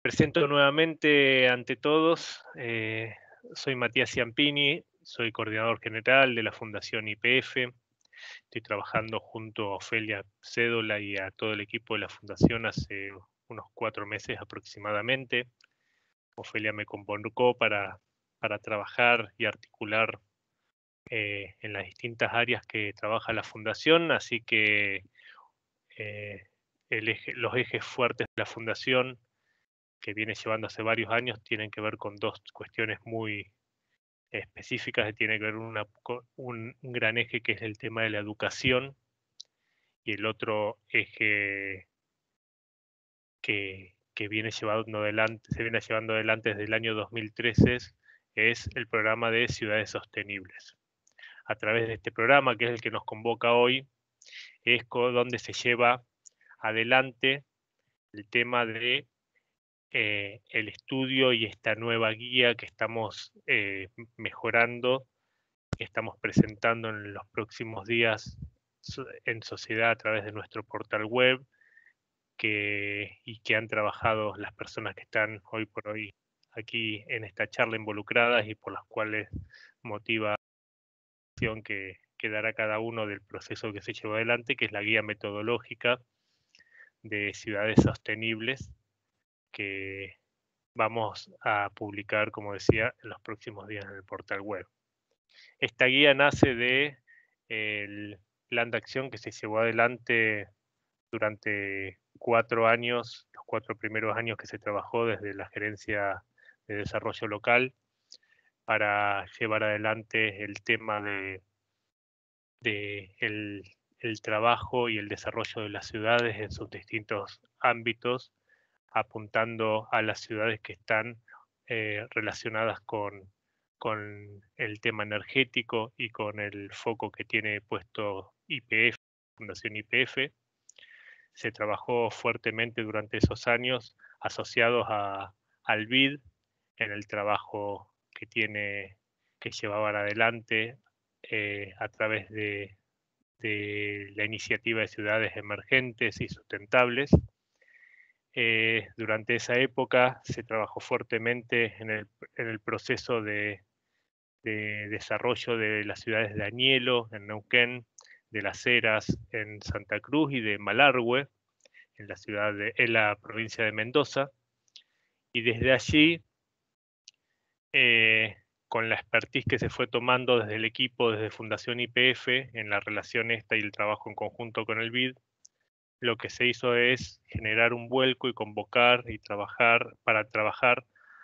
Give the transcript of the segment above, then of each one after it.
Me presento nuevamente ante todos. Soy Matías Ciampini, soy coordinador general de la Fundación YPF. Estoy trabajando junto a Ofelia Cédola y a todo el equipo de la Fundación hace unos 4 meses aproximadamente. Ofelia me convocó para trabajar y articular en las distintas áreas que trabaja la Fundación, así que los ejes fuertes de la Fundación que viene llevando hace varios años tienen que ver con dos cuestiones muy específicas, que tiene que ver con un gran eje que es el tema de la educación, y el otro eje que viene llevando adelante, se viene llevando adelante desde el año 2013 es el programa de ciudades sostenibles. A través de este programa, que es el que nos convoca hoy, es donde se lleva adelante el tema de el estudio y esta nueva guía que estamos mejorando, que estamos presentando en los próximos días en sociedad a través de nuestro portal web, y que han trabajado las personas que están hoy por hoy aquí en esta charla involucradas y por las cuales motiva que dará cada uno del proceso que se llevó adelante, que es la guía metodológica de ciudades sostenibles, que vamos a publicar, como decía, en los próximos días en el portal web. Esta guía nace del plan de acción que se llevó adelante durante 4 años, los 4 primeros años que se trabajó desde la Gerencia de Desarrollo Local para llevar adelante el tema de el trabajo y el desarrollo de las ciudades en sus distintos ámbitos, apuntando a las ciudades que están relacionadas con el tema energético y con el foco que tiene puesto YPF, Fundación YPF. Se trabajó fuertemente durante esos años asociados al BID en el trabajo que llevaban adelante a través de la iniciativa de ciudades emergentes y sustentables. Durante esa época se trabajó fuertemente en el proceso de desarrollo de las ciudades de Añelo, en Neuquén, de Las Heras, en Santa Cruz, y de Malargüe, en la provincia de Mendoza. Y desde allí, con la expertise que se fue tomando desde el equipo, desde Fundación YPF, en la relación esta y el trabajo en conjunto con el BID, lo que se hizo es generar un vuelco y convocar y trabajar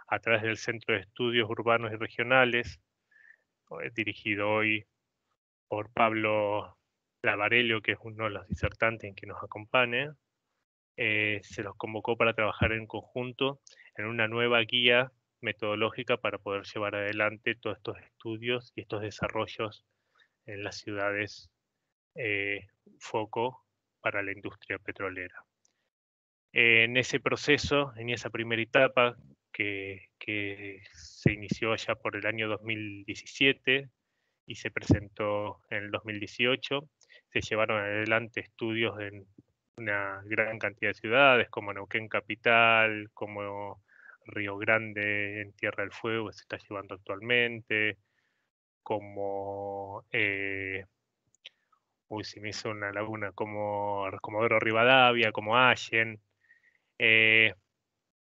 a través del Centro de Estudios Urbanos y Regionales, dirigido hoy por Pablo Lavarello, que es uno de los disertantes en que nos acompaña. Se los convocó para trabajar en conjunto en una nueva guía metodológica para poder llevar adelante todos estos estudios y estos desarrollos en las ciudades foco para la industria petrolera. En ese proceso, en esa primera etapa que se inició allá por el año 2017 y se presentó en el 2018, se llevaron adelante estudios en una gran cantidad de ciudades, como Neuquén Capital, como Río Grande en Tierra del Fuego, que se está llevando actualmente, como se me hizo una laguna, como Comodoro Rivadavia, como Allen,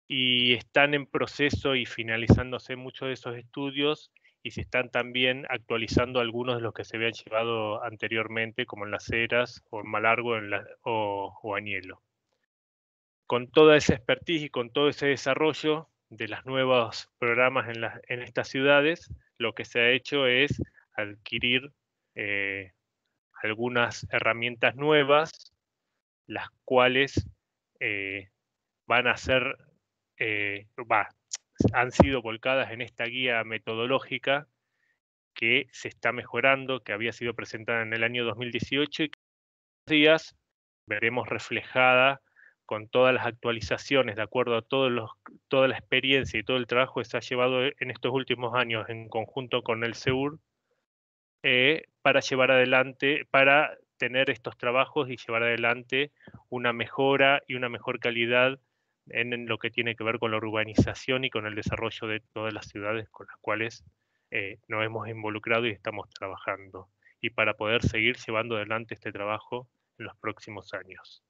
y están en proceso y finalizándose muchos de esos estudios, y se están también actualizando algunos de los que se habían llevado anteriormente, como en Las Heras o en Malargüe o Añelo. Con toda esa expertise y con todo ese desarrollo de los nuevos programas en estas ciudades, lo que se ha hecho es adquirir algunas herramientas nuevas, las cuales van a ser, han sido volcadas en esta guía metodológica que se está mejorando, que había sido presentada en el año 2018 y que en estos días veremos reflejada con todas las actualizaciones de acuerdo a toda la experiencia y todo el trabajo que se ha llevado en estos últimos años en conjunto con el SEUR, para llevar adelante, para tener estos trabajos y llevar adelante una mejora y una mejor calidad en lo que tiene que ver con la urbanización y con el desarrollo de todas las ciudades con las cuales nos hemos involucrado y estamos trabajando, y para poder seguir llevando adelante este trabajo en los próximos años.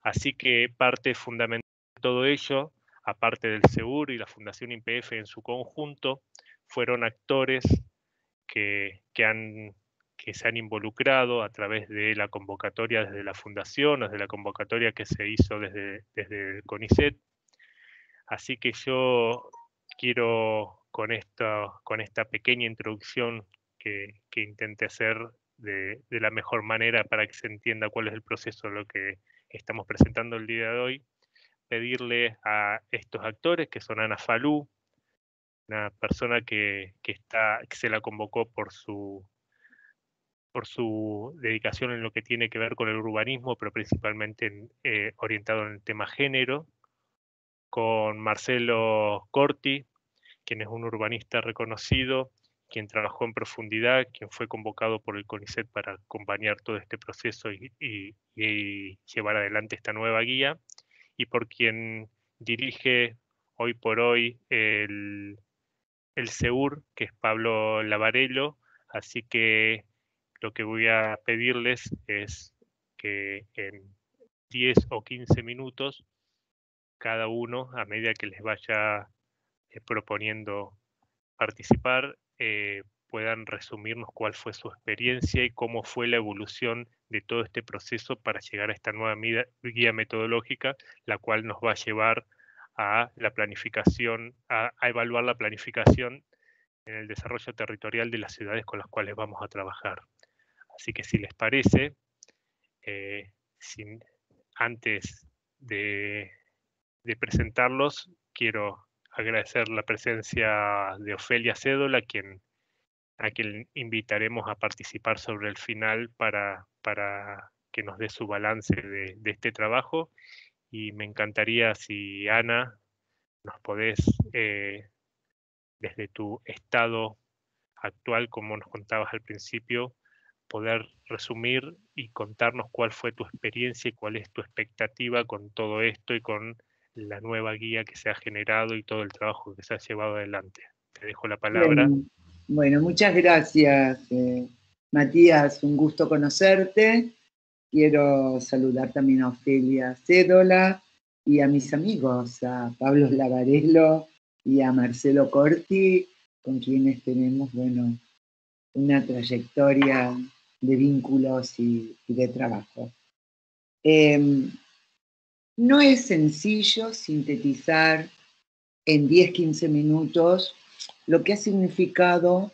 Así que parte fundamental de todo ello, aparte del SEUR y la Fundación YPF en su conjunto, fueron actores que se han involucrado a través de la convocatoria desde la Fundación, desde la convocatoria que se hizo desde el CONICET. Así que yo quiero con esta pequeña introducción que intenté hacer de la mejor manera para que se entienda cuál es el proceso de lo que estamos presentando el día de hoy, pedirle a estos actores, que son Ana Falú, una persona que se la convocó por su dedicación en lo que tiene que ver con el urbanismo, pero principalmente orientado en el tema género, con Marcelo Corti, quien es un urbanista reconocido, quien trabajó en profundidad, quien fue convocado por el CONICET para acompañar todo este proceso y llevar adelante esta nueva guía, y por quien dirige hoy por hoy el SEUR, que es Pablo Lavarello. Así que lo que voy a pedirles es que en 10 o 15 minutos, cada uno, a medida que les vaya proponiendo participar, puedan resumirnos cuál fue su experiencia y cómo fue la evolución de todo este proceso para llegar a esta nueva guía metodológica, la cual nos va a llevar a la planificación, a evaluar la planificación en el desarrollo territorial de las ciudades con las cuales vamos a trabajar. Así que si les parece, antes de presentarlos, quiero agradecer la presencia de Ofelia Cédola, a quien invitaremos a participar sobre el final para que nos dé su balance de este trabajo. Y me encantaría si, Ana, nos podés, desde tu estado actual, como nos contabas al principio, poder resumir y contarnos cuál fue tu experiencia y cuál es tu expectativa con todo esto y con la nueva guía que se ha generado y todo el trabajo que se ha llevado adelante. Te dejo la palabra. Bueno, muchas gracias, Matías, un gusto conocerte. Quiero saludar también a Ofelia Cédola y a mis amigos, a Pablo Lavarello y a Marcelo Corti, con quienes tenemos, bueno, una trayectoria de vínculos y de trabajo. No es sencillo sintetizar en 10-15 minutos lo que ha significado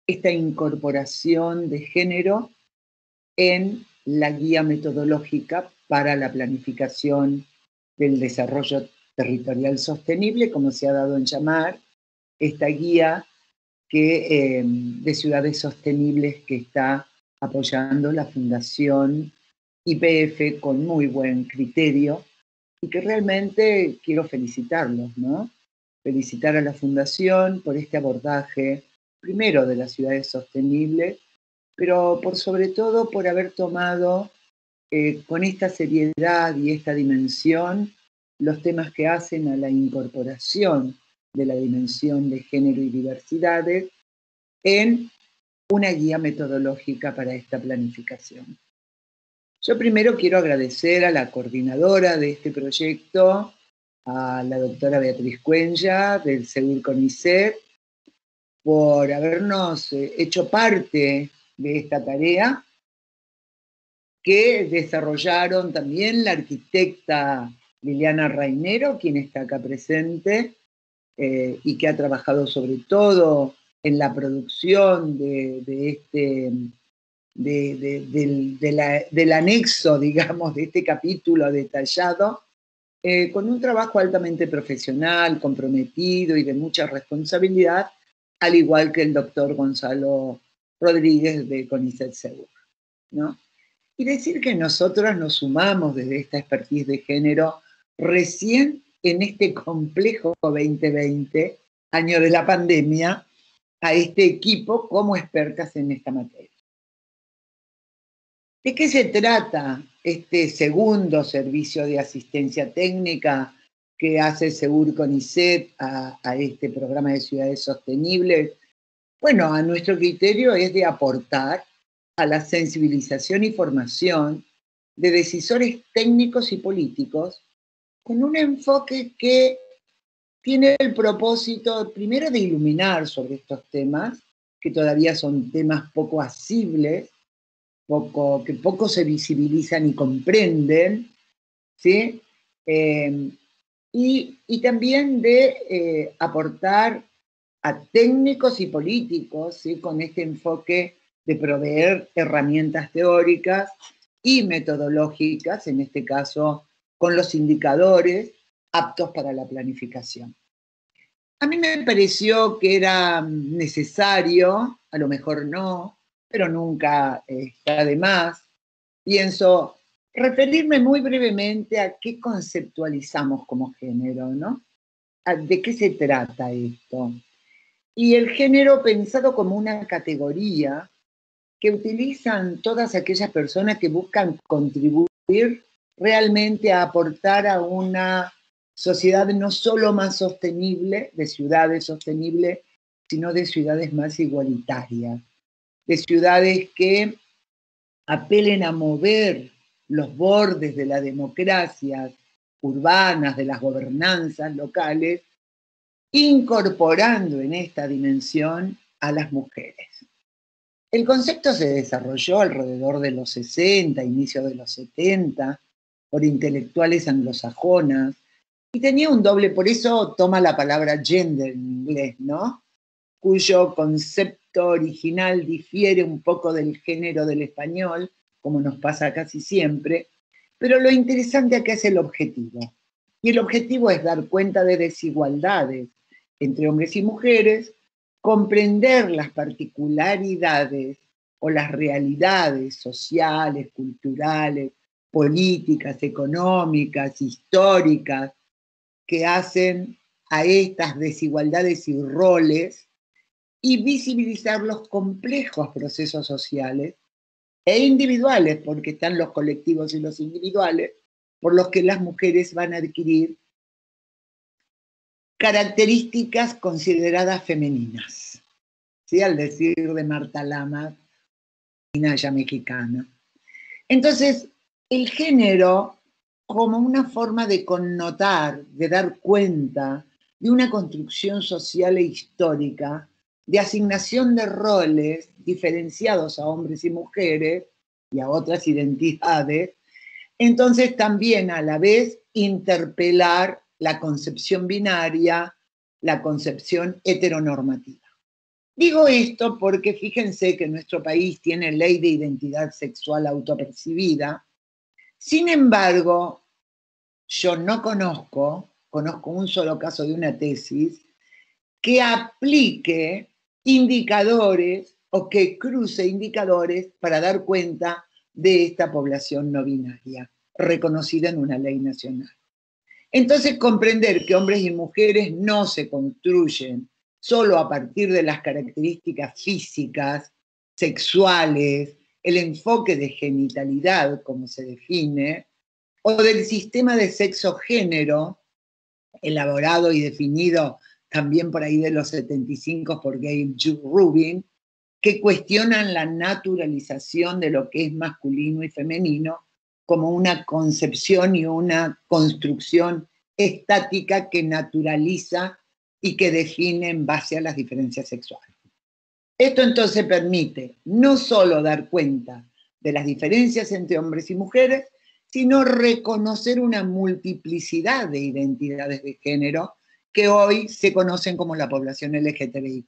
esta incorporación de género en la guía metodológica para la planificación del desarrollo territorial sostenible, como se ha dado en llamar, esta guía de ciudades sostenibles que está apoyando la Fundación YPF con muy buen criterio y que realmente quiero felicitarlos, ¿no? Felicitar a la Fundación por este abordaje, primero de las ciudades sostenibles, pero por sobre todo por haber tomado con esta seriedad y esta dimensión los temas que hacen a la incorporación de la dimensión de género y diversidades en una guía metodológica para esta planificación. Yo primero quiero agradecer a la coordinadora de este proyecto, a la doctora Beatriz Cuenya del SEUR CONICET, por habernos hecho parte de esta tarea que desarrollaron también la arquitecta Liliana Rainero, quien está acá presente, y que ha trabajado sobre todo en la producción del anexo, digamos, de este capítulo detallado, con un trabajo altamente profesional, comprometido y de mucha responsabilidad, al igual que el doctor Gonzalo Rodríguez de CONICET SEUR, ¿no? Y decir que nosotros nos sumamos desde esta expertise de género recién en este complejo 2020, año de la pandemia, a este equipo como expertas en esta materia. ¿De qué se trata este segundo servicio de asistencia técnica que hace Segur CONICET a este programa de ciudades sostenibles, bueno, a nuestro criterio es de aportar a la sensibilización y formación de decisores técnicos y políticos con un enfoque que tiene el propósito, primero, de iluminar sobre estos temas, que todavía son temas poco asibles, que poco se visibilizan y comprenden, ¿sí? Y también de aportar a técnicos y políticos, ¿sí? Con este enfoque de proveer herramientas teóricas y metodológicas, en este caso con los indicadores aptos para la planificación. A mí me pareció que era necesario, a lo mejor no, pero nunca está de más, pienso referirme muy brevemente a qué conceptualizamos como género, ¿no? ¿De qué se trata esto? Y el género pensado como una categoría que utilizan todas aquellas personas que buscan contribuir realmente a aportar a una sociedad no solo más sostenible, de ciudades sostenibles, sino de ciudades más igualitarias, de ciudades que apelen a mover los bordes de las democracias urbanas, de las gobernanzas locales, incorporando en esta dimensión a las mujeres. El concepto se desarrolló alrededor de los 60, inicios de los 70, por intelectuales anglosajonas, y tenía un doble, por eso toma la palabra gender en inglés, ¿no? Cuyo concepto original difiere un poco del género del español, como nos pasa casi siempre, pero lo interesante acá es el objetivo. Y el objetivo es dar cuenta de desigualdades entre hombres y mujeres, comprender las particularidades o las realidades sociales, culturales, políticas, económicas, históricas, que hacen a estas desigualdades y roles, y visibilizar los complejos procesos sociales e individuales, porque están los colectivos y los individuales, por los que las mujeres van a adquirir características consideradas femeninas, ¿sí? Al decir de Marta Lamas, ya mexicana. Entonces, el género, como una forma de connotar, de dar cuenta de una construcción social e histórica, de asignación de roles diferenciados a hombres y mujeres y a otras identidades, entonces también a la vez interpelar la concepción binaria, la concepción heteronormativa. Digo esto porque fíjense que nuestro país tiene ley de identidad sexual autopercibida. Sin embargo, yo no conozco un solo caso de una tesis que aplique indicadores o que cruce indicadores para dar cuenta de esta población no binaria, reconocida en una ley nacional. Entonces, comprender que hombres y mujeres no se construyen solo a partir de las características físicas, sexuales, el enfoque de genitalidad, como se define, o del sistema de sexo-género, elaborado y definido también por ahí de los 75 por Gail Rubin, que cuestionan la naturalización de lo que es masculino y femenino como una concepción y una construcción estática que naturaliza y que define en base a las diferencias sexuales. Esto entonces permite no solo dar cuenta de las diferencias entre hombres y mujeres, sino reconocer una multiplicidad de identidades de género que hoy se conocen como la población LGTBIQ.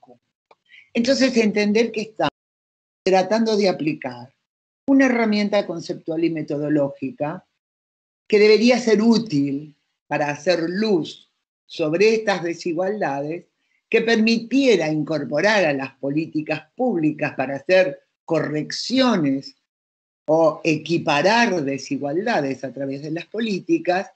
Entonces, entender que estamos tratando de aplicar una herramienta conceptual y metodológica que debería ser útil para hacer luz sobre estas desigualdades, que permitiera incorporar a las políticas públicas para hacer correcciones o equiparar desigualdades a través de las políticas,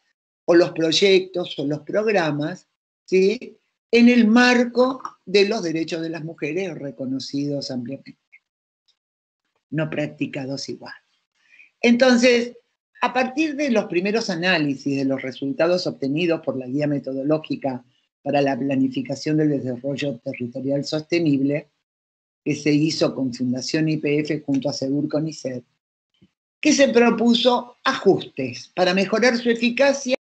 o los proyectos o los programas, ¿sí? En el marco de los derechos de las mujeres reconocidos ampliamente, no practicados igual. Entonces, A partir de los primeros análisis de los resultados obtenidos por la guía metodológica para la planificación del desarrollo territorial sostenible, que se hizo con Fundación YPF junto a Segur CONICET, que se propuso ajustes para mejorar su eficacia,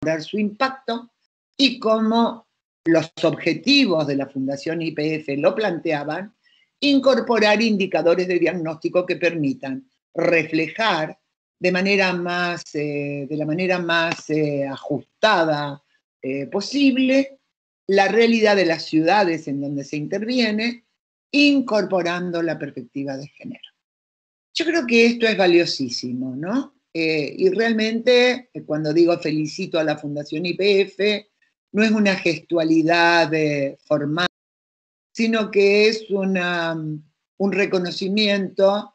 mejorar su impacto, y como los objetivos de la Fundación YPF lo planteaban, incorporar indicadores de diagnóstico que permitan reflejar de la manera más ajustada posible la realidad de las ciudades en donde se interviene, incorporando la perspectiva de género. Yo creo que esto es valiosísimo, ¿no? Y realmente, cuando digo felicito a la Fundación YPF, no es una gestualidad formal, sino que es un reconocimiento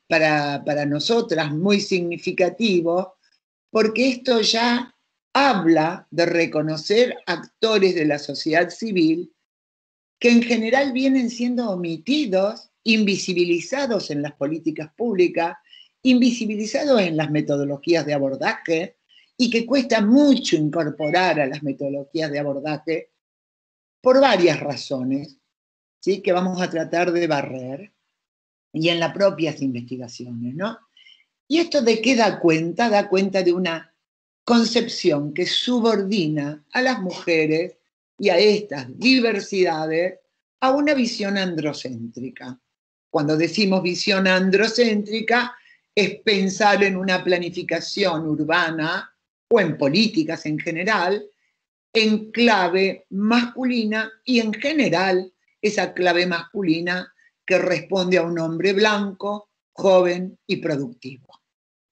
para nosotras muy significativo, porque esto ya habla de reconocer actores de la sociedad civil que en general vienen siendo omitidos, invisibilizados en las políticas públicas, invisibilizados en las metodologías de abordaje, y que cuesta mucho incorporar a las metodologías de abordaje por varias razones, ¿sí?, que vamos a tratar de barrer, y en las propias investigaciones, ¿no? ¿Y esto de qué da cuenta? Da cuenta de una concepción que subordina a las mujeres y a estas diversidades a una visión androcéntrica. Cuando decimos visión androcéntrica, es pensar en una planificación urbana o en políticas en general, en clave masculina, y en general esa clave masculina que responde a un hombre blanco, joven y productivo.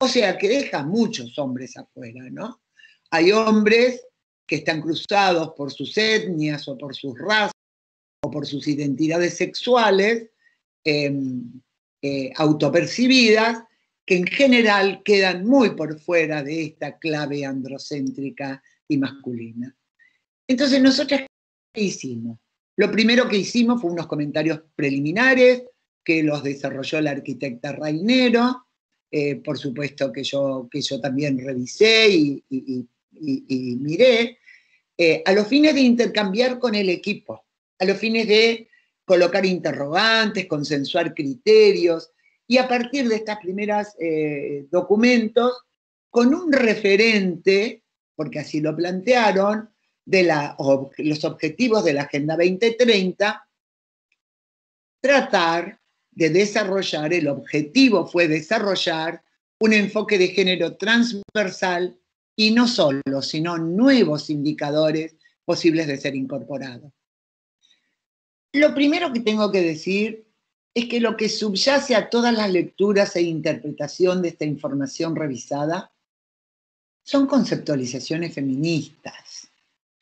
O sea, que deja muchos hombres afuera, ¿no? Hay hombres que están cruzados por sus etnias o por sus razas o por sus identidades sexuales autopercibidas, que en general quedan muy por fuera de esta clave androcéntrica y masculina. Entonces, ¿nosotras qué hicimos? Lo primero que hicimos fue unos comentarios preliminares que los desarrolló la arquitecta Rainero, por supuesto que yo también revisé y miré, a los fines de intercambiar con el equipo, a los fines de colocar interrogantes, consensuar criterios, y a partir de estas primeras documentos, con un referente, porque así lo plantearon, de los objetivos de la Agenda 2030, tratar de desarrollar, el objetivo fue desarrollar un enfoque de género transversal y no solo, sino nuevos indicadores posibles de ser incorporados. Lo primero que tengo que decir es que lo que subyace a todas las lecturas e interpretación de esta información revisada son conceptualizaciones feministas.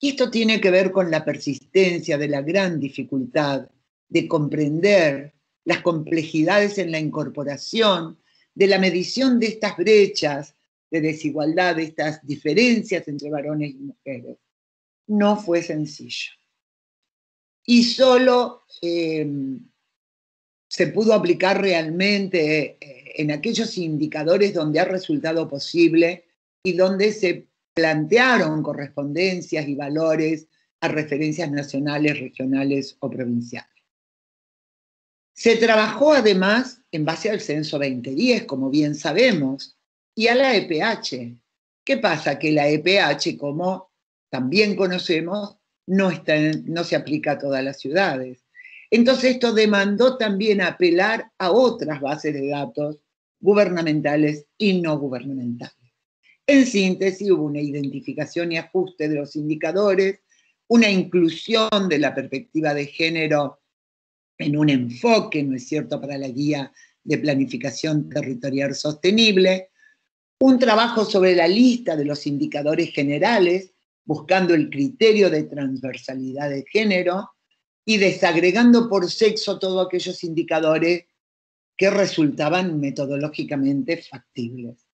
Y esto tiene que ver con la persistencia de la gran dificultad de comprender las complejidades en la incorporación, de la medición de estas brechas de desigualdad, de estas diferencias entre varones y mujeres. No fue sencillo. Y solo se pudo aplicar realmente en aquellos indicadores donde ha resultado posible y donde se plantearon correspondencias y valores a referencias nacionales, regionales o provinciales. Se trabajó además en base al Censo 2010, como bien sabemos, y a la EPH. ¿Qué pasa? Que la EPH, como también conocemos, no se aplica a todas las ciudades. Entonces esto demandó también apelar a otras bases de datos gubernamentales y no gubernamentales. En síntesis, hubo una identificación y ajuste de los indicadores, una inclusión de la perspectiva de género en un enfoque, ¿no es cierto?, para la guía de planificación territorial sostenible, un trabajo sobre la lista de los indicadores generales, buscando el criterio de transversalidad de género y desagregando por sexo todos aquellos indicadores que resultaban metodológicamente factibles.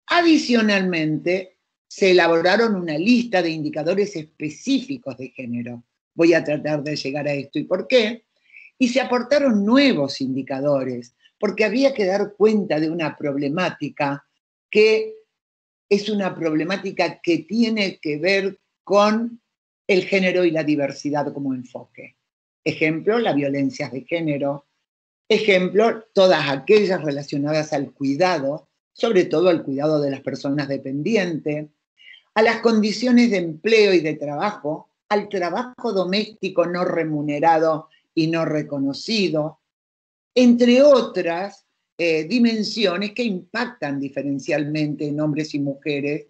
Adicionalmente, se elaboraron una lista de indicadores específicos de género. Voy a tratar de llegar a esto y por qué. Y se aportaron nuevos indicadores, porque había que dar cuenta de una problemática que es una problemática que tiene que ver con el género y la diversidad como enfoque. Ejemplo, las violencias de género. Ejemplo, todas aquellas relacionadas al cuidado, sobre todo al cuidado de las personas dependientes, a las condiciones de empleo y de trabajo, al trabajo doméstico no remunerado y no reconocido, entre otras dimensiones que impactan diferencialmente en hombres y mujeres,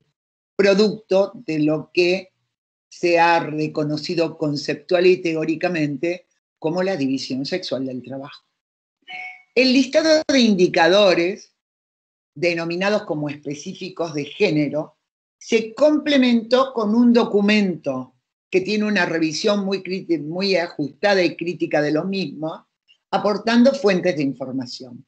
producto de lo que se ha reconocido conceptual y teóricamente como la división sexual del trabajo. El listado de indicadores, denominados como específicos de género, se complementó con un documento que tiene una revisión muy ajustada y crítica de lo mismo, aportando fuentes de información.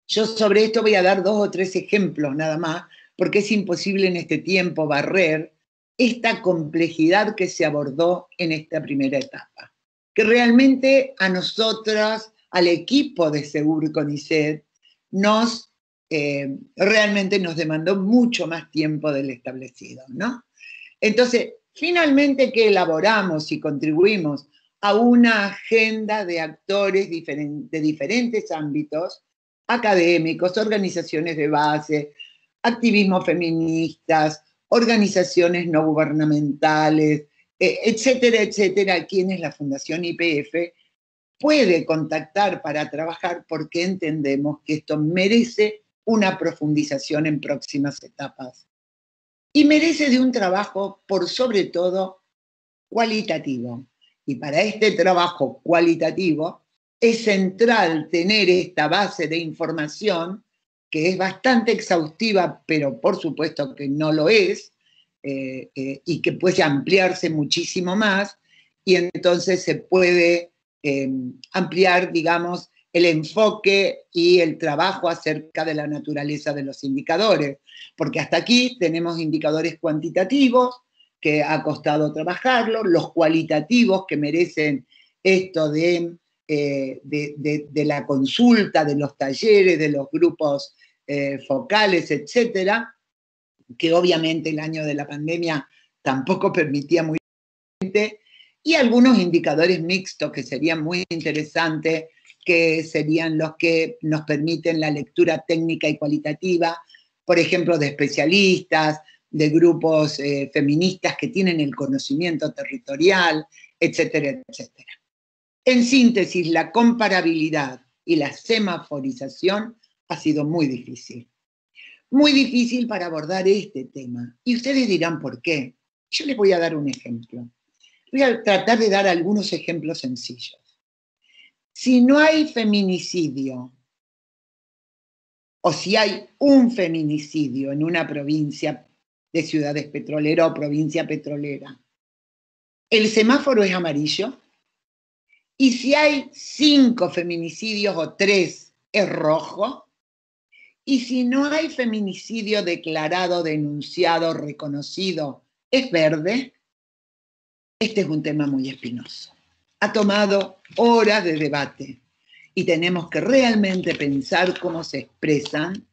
Yo sobre esto voy a dar 2 o 3 ejemplos nada más, porque es imposible en este tiempo barrer esta complejidad que se abordó en esta primera etapa, que realmente a nosotras, al equipo de Segur CONICET, realmente nos demandó mucho más tiempo del establecido, ¿no? Entonces, finalmente, ¿qué elaboramos y contribuimos? A una agenda de actores de diferentes ámbitos, académicos, organizaciones de base, activismos feministas, organizaciones no gubernamentales, etcétera, etcétera, quienes la Fundación YPF puede contactar para trabajar, porque entendemos que esto merece una profundización en próximas etapas. Y merece de un trabajo, por sobre todo, cualitativo. Y para este trabajo cualitativo es central tener esta base de información, que es bastante exhaustiva, pero por supuesto que no lo es, y que puede ampliarse muchísimo más, y entonces se puede ampliar, digamos, el enfoque y el trabajo acerca de la naturaleza de los indicadores, porque hasta aquí tenemos indicadores cuantitativos, que ha costado trabajarlo, los cualitativos que merecen esto de la consulta, de los talleres, de los grupos focales, etcétera, que obviamente el año de la pandemia tampoco permitía muy bien, y algunos indicadores mixtos que serían muy interesantes, que serían los que nos permiten la lectura técnica y cualitativa, por ejemplo, de especialistas, de grupos feministas que tienen el conocimiento territorial, etcétera, etcétera. En síntesis, la comparabilidad y la semaforización ha sido muy difícil. Muy difícil para abordar este tema. Y ustedes dirán, ¿por qué? Yo les voy a dar un ejemplo. Voy a tratar de dar algunos ejemplos sencillos. Si no hay feminicidio, o si hay un feminicidio en una provincia de ciudades petroleras o provincia petrolera, ¿el semáforo es amarillo? Y si hay 5 feminicidios o 3, ¿es rojo? Y si no hay feminicidio declarado, denunciado, reconocido, ¿es verde? Este es un tema muy espinoso. Ha tomado horas de debate y tenemos que realmente pensar cómo se expresan,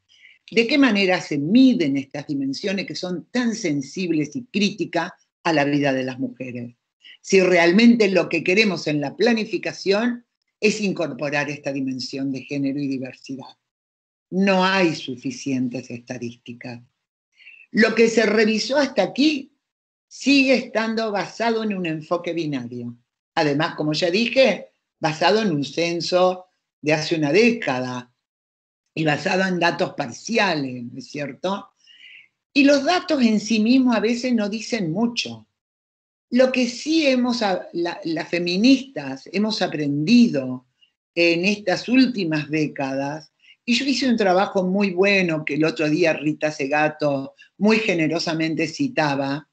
de qué manera se miden estas dimensiones que son tan sensibles y críticas a la vida de las mujeres. Si realmente lo que queremos en la planificación es incorporar esta dimensión de género y diversidad. No hay suficientes estadísticas. Lo que se revisó hasta aquí sigue estando basado en un enfoque binario. Además, como ya dije, basado en un censo de hace una década y basado en datos parciales, ¿no es cierto? Y los datos en sí mismos a veces no dicen mucho. Lo que sí las feministas hemos aprendido en estas últimas décadas, y yo hice un trabajo muy bueno que el otro día Rita Segato muy generosamente citaba,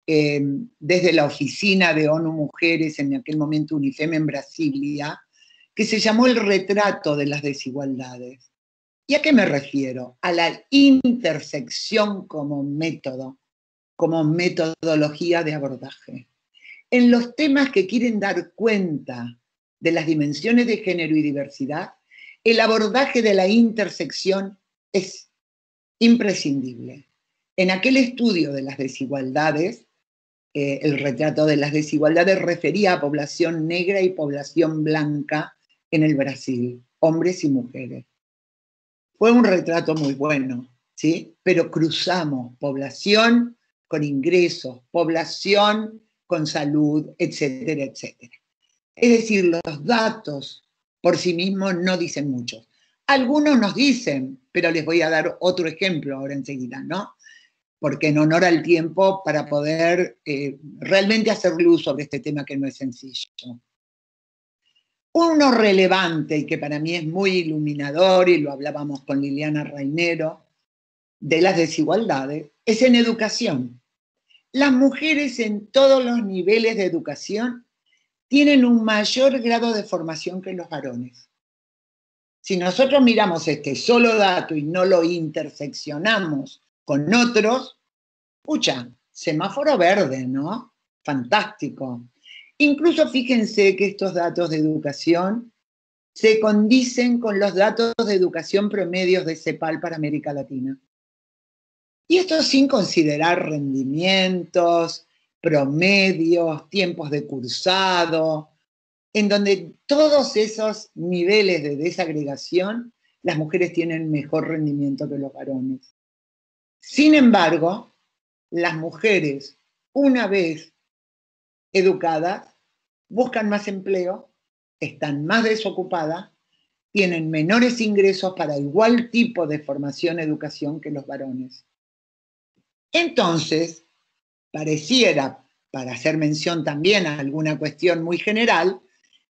desde la oficina de ONU Mujeres, en aquel momento UNIFEM en Brasilia, que se llamó El retrato de las desigualdades. ¿Y a qué me refiero? A la intersección como método, como metodología de abordaje. En los temas que quieren dar cuenta de las dimensiones de género y diversidad, el abordaje de la intersección es imprescindible. En aquel estudio de las desigualdades, el retrato de las desigualdades refería a población negra y población blanca en el Brasil, hombres y mujeres. Fue un retrato muy bueno, ¿sí? Pero cruzamos población con ingresos, población con salud, etcétera, etcétera. Es decir, los datos por sí mismos no dicen mucho. Algunos nos dicen, pero les voy a dar otro ejemplo ahora enseguida, ¿no? Porque en honor al tiempo, para poder realmente hacer luz sobre este tema que no es sencillo. Uno relevante y que para mí es muy iluminador, y lo hablábamos con Liliana Rainero, de las desigualdades, es en educación. Las mujeres en todos los niveles de educación tienen un mayor grado de formación que los varones. Si nosotros miramos este solo dato y no lo interseccionamos con otros, pucha, semáforo verde, ¿no? Fantástico. Incluso fíjense que estos datos de educación se condicen con los datos de educación promedios de CEPAL para América Latina. Y esto sin considerar rendimientos, promedios, tiempos de cursado, en donde todos esos niveles de desagregación, las mujeres tienen mejor rendimiento que los varones. Sin embargo, las mujeres, una vez educadas, buscan más empleo, están más desocupadas, tienen menores ingresos para igual tipo de formación, educación que los varones. Entonces, pareciera, para hacer mención también a alguna cuestión muy general,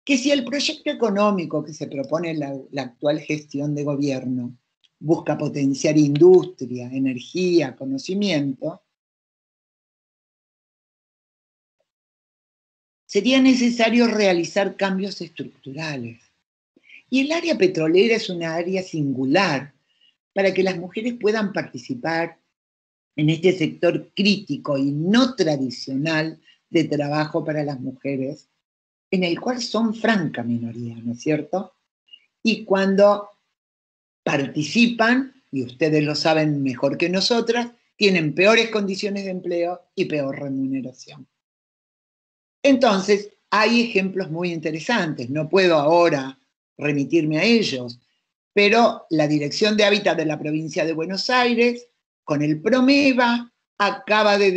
que si el proyecto económico que se propone la actual gestión de gobierno busca potenciar industria, energía, conocimiento, sería necesario realizar cambios estructurales. Y el área petrolera es una área singular para que las mujeres puedan participar en este sector crítico y no tradicional de trabajo para las mujeres, en el cual son franca minoría, ¿no es cierto? Y cuando participan, y ustedes lo saben mejor que nosotras, tienen peores condiciones de empleo y peor remuneración. Entonces, hay ejemplos muy interesantes, no puedo ahora remitirme a ellos, pero la Dirección de Hábitat de la provincia de Buenos Aires, con el PROMEVA, acaba de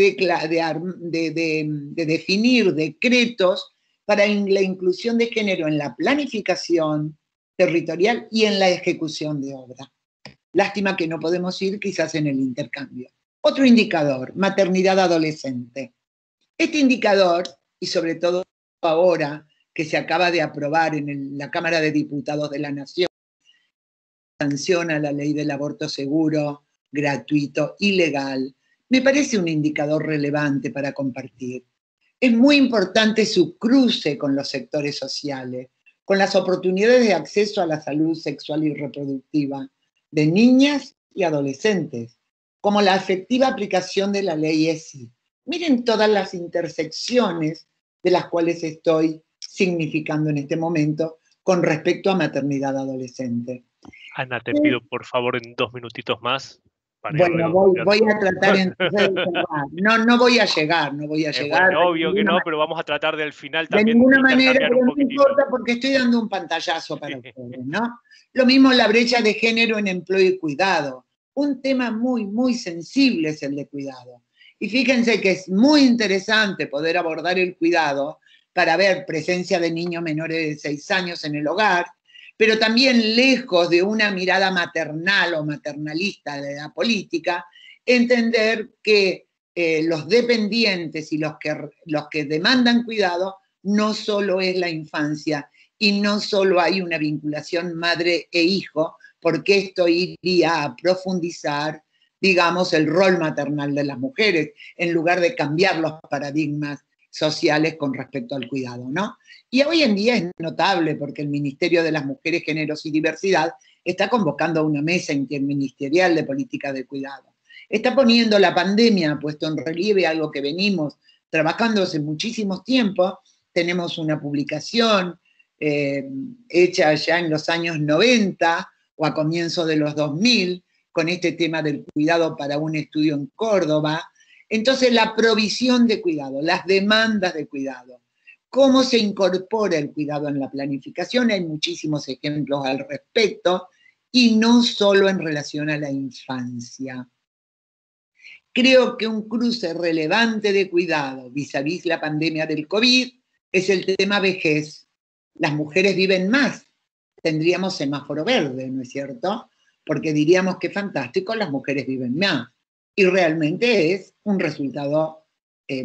definir decretos para la inclusión de género en la planificación territorial y en la ejecución de obra. Lástima que no podemos ir quizás en el intercambio. Otro indicador, maternidad adolescente. Este indicador, y sobre todo ahora que se acaba de aprobar en la Cámara de Diputados de la Nación, sanciona la ley del aborto seguro, gratuito y legal, me parece un indicador relevante para compartir. Es muy importante su cruce con los sectores sociales, con las oportunidades de acceso a la salud sexual y reproductiva de niñas y adolescentes, como la efectiva aplicación de la ley ESI. Miren todas las intersecciones de las cuales estoy significando en este momento con respecto a maternidad adolescente. Ana, te pido por favor en 2 minutitos más. Bueno, voy a tratar entonces de cerrar. No voy a llegar. Bueno, obvio que no, pero vamos a tratar de al final de también ninguna manera, intercambiar pero un no poquitito. importa porque estoy dando un pantallazo para ustedes, ¿no? Lo mismo la brecha de género en empleo y cuidado. Un tema muy, muy sensible es el de cuidado. Y fíjense que es muy interesante poder abordar el cuidado para ver presencia de niños menores de 6 años en el hogar, pero también lejos de una mirada maternal o maternalista de la política, entender que los dependientes y los que demandan cuidado no solo es la infancia y no solo hay una vinculación madre e hijo, porque esto iría a profundizar, digamos, el rol maternal de las mujeres, en lugar de cambiar los paradigmas sociales con respecto al cuidado, ¿no? Y hoy en día es notable porque el Ministerio de las Mujeres, Géneros y Diversidad está convocando a una mesa interministerial de política de cuidado. Está poniendo la pandemia, ha puesto en relieve algo que venimos trabajando hace muchísimos tiempos. Tenemos una publicación hecha ya en los años 90 o a comienzos de los 2000, con este tema del cuidado para un estudio en Córdoba. Entonces, la provisión de cuidado, las demandas de cuidado, cómo se incorpora el cuidado en la planificación, hay muchísimos ejemplos al respecto, y no solo en relación a la infancia. Creo que un cruce relevante de cuidado vis a vis la pandemia del COVID es el tema vejez. Las mujeres viven más, tendríamos semáforo verde, ¿no es cierto? Porque diríamos que fantástico, las mujeres viven más. Y realmente es un resultado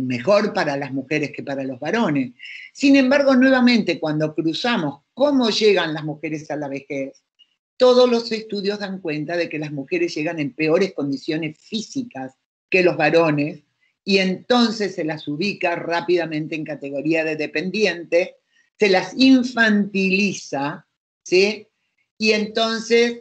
mejor para las mujeres que para los varones. Sin embargo, nuevamente, cuando cruzamos cómo llegan las mujeres a la vejez, todos los estudios dan cuenta de que las mujeres llegan en peores condiciones físicas que los varones, y entonces se las ubica rápidamente en categoría de dependiente, se las infantiliza, ¿sí? Y entonces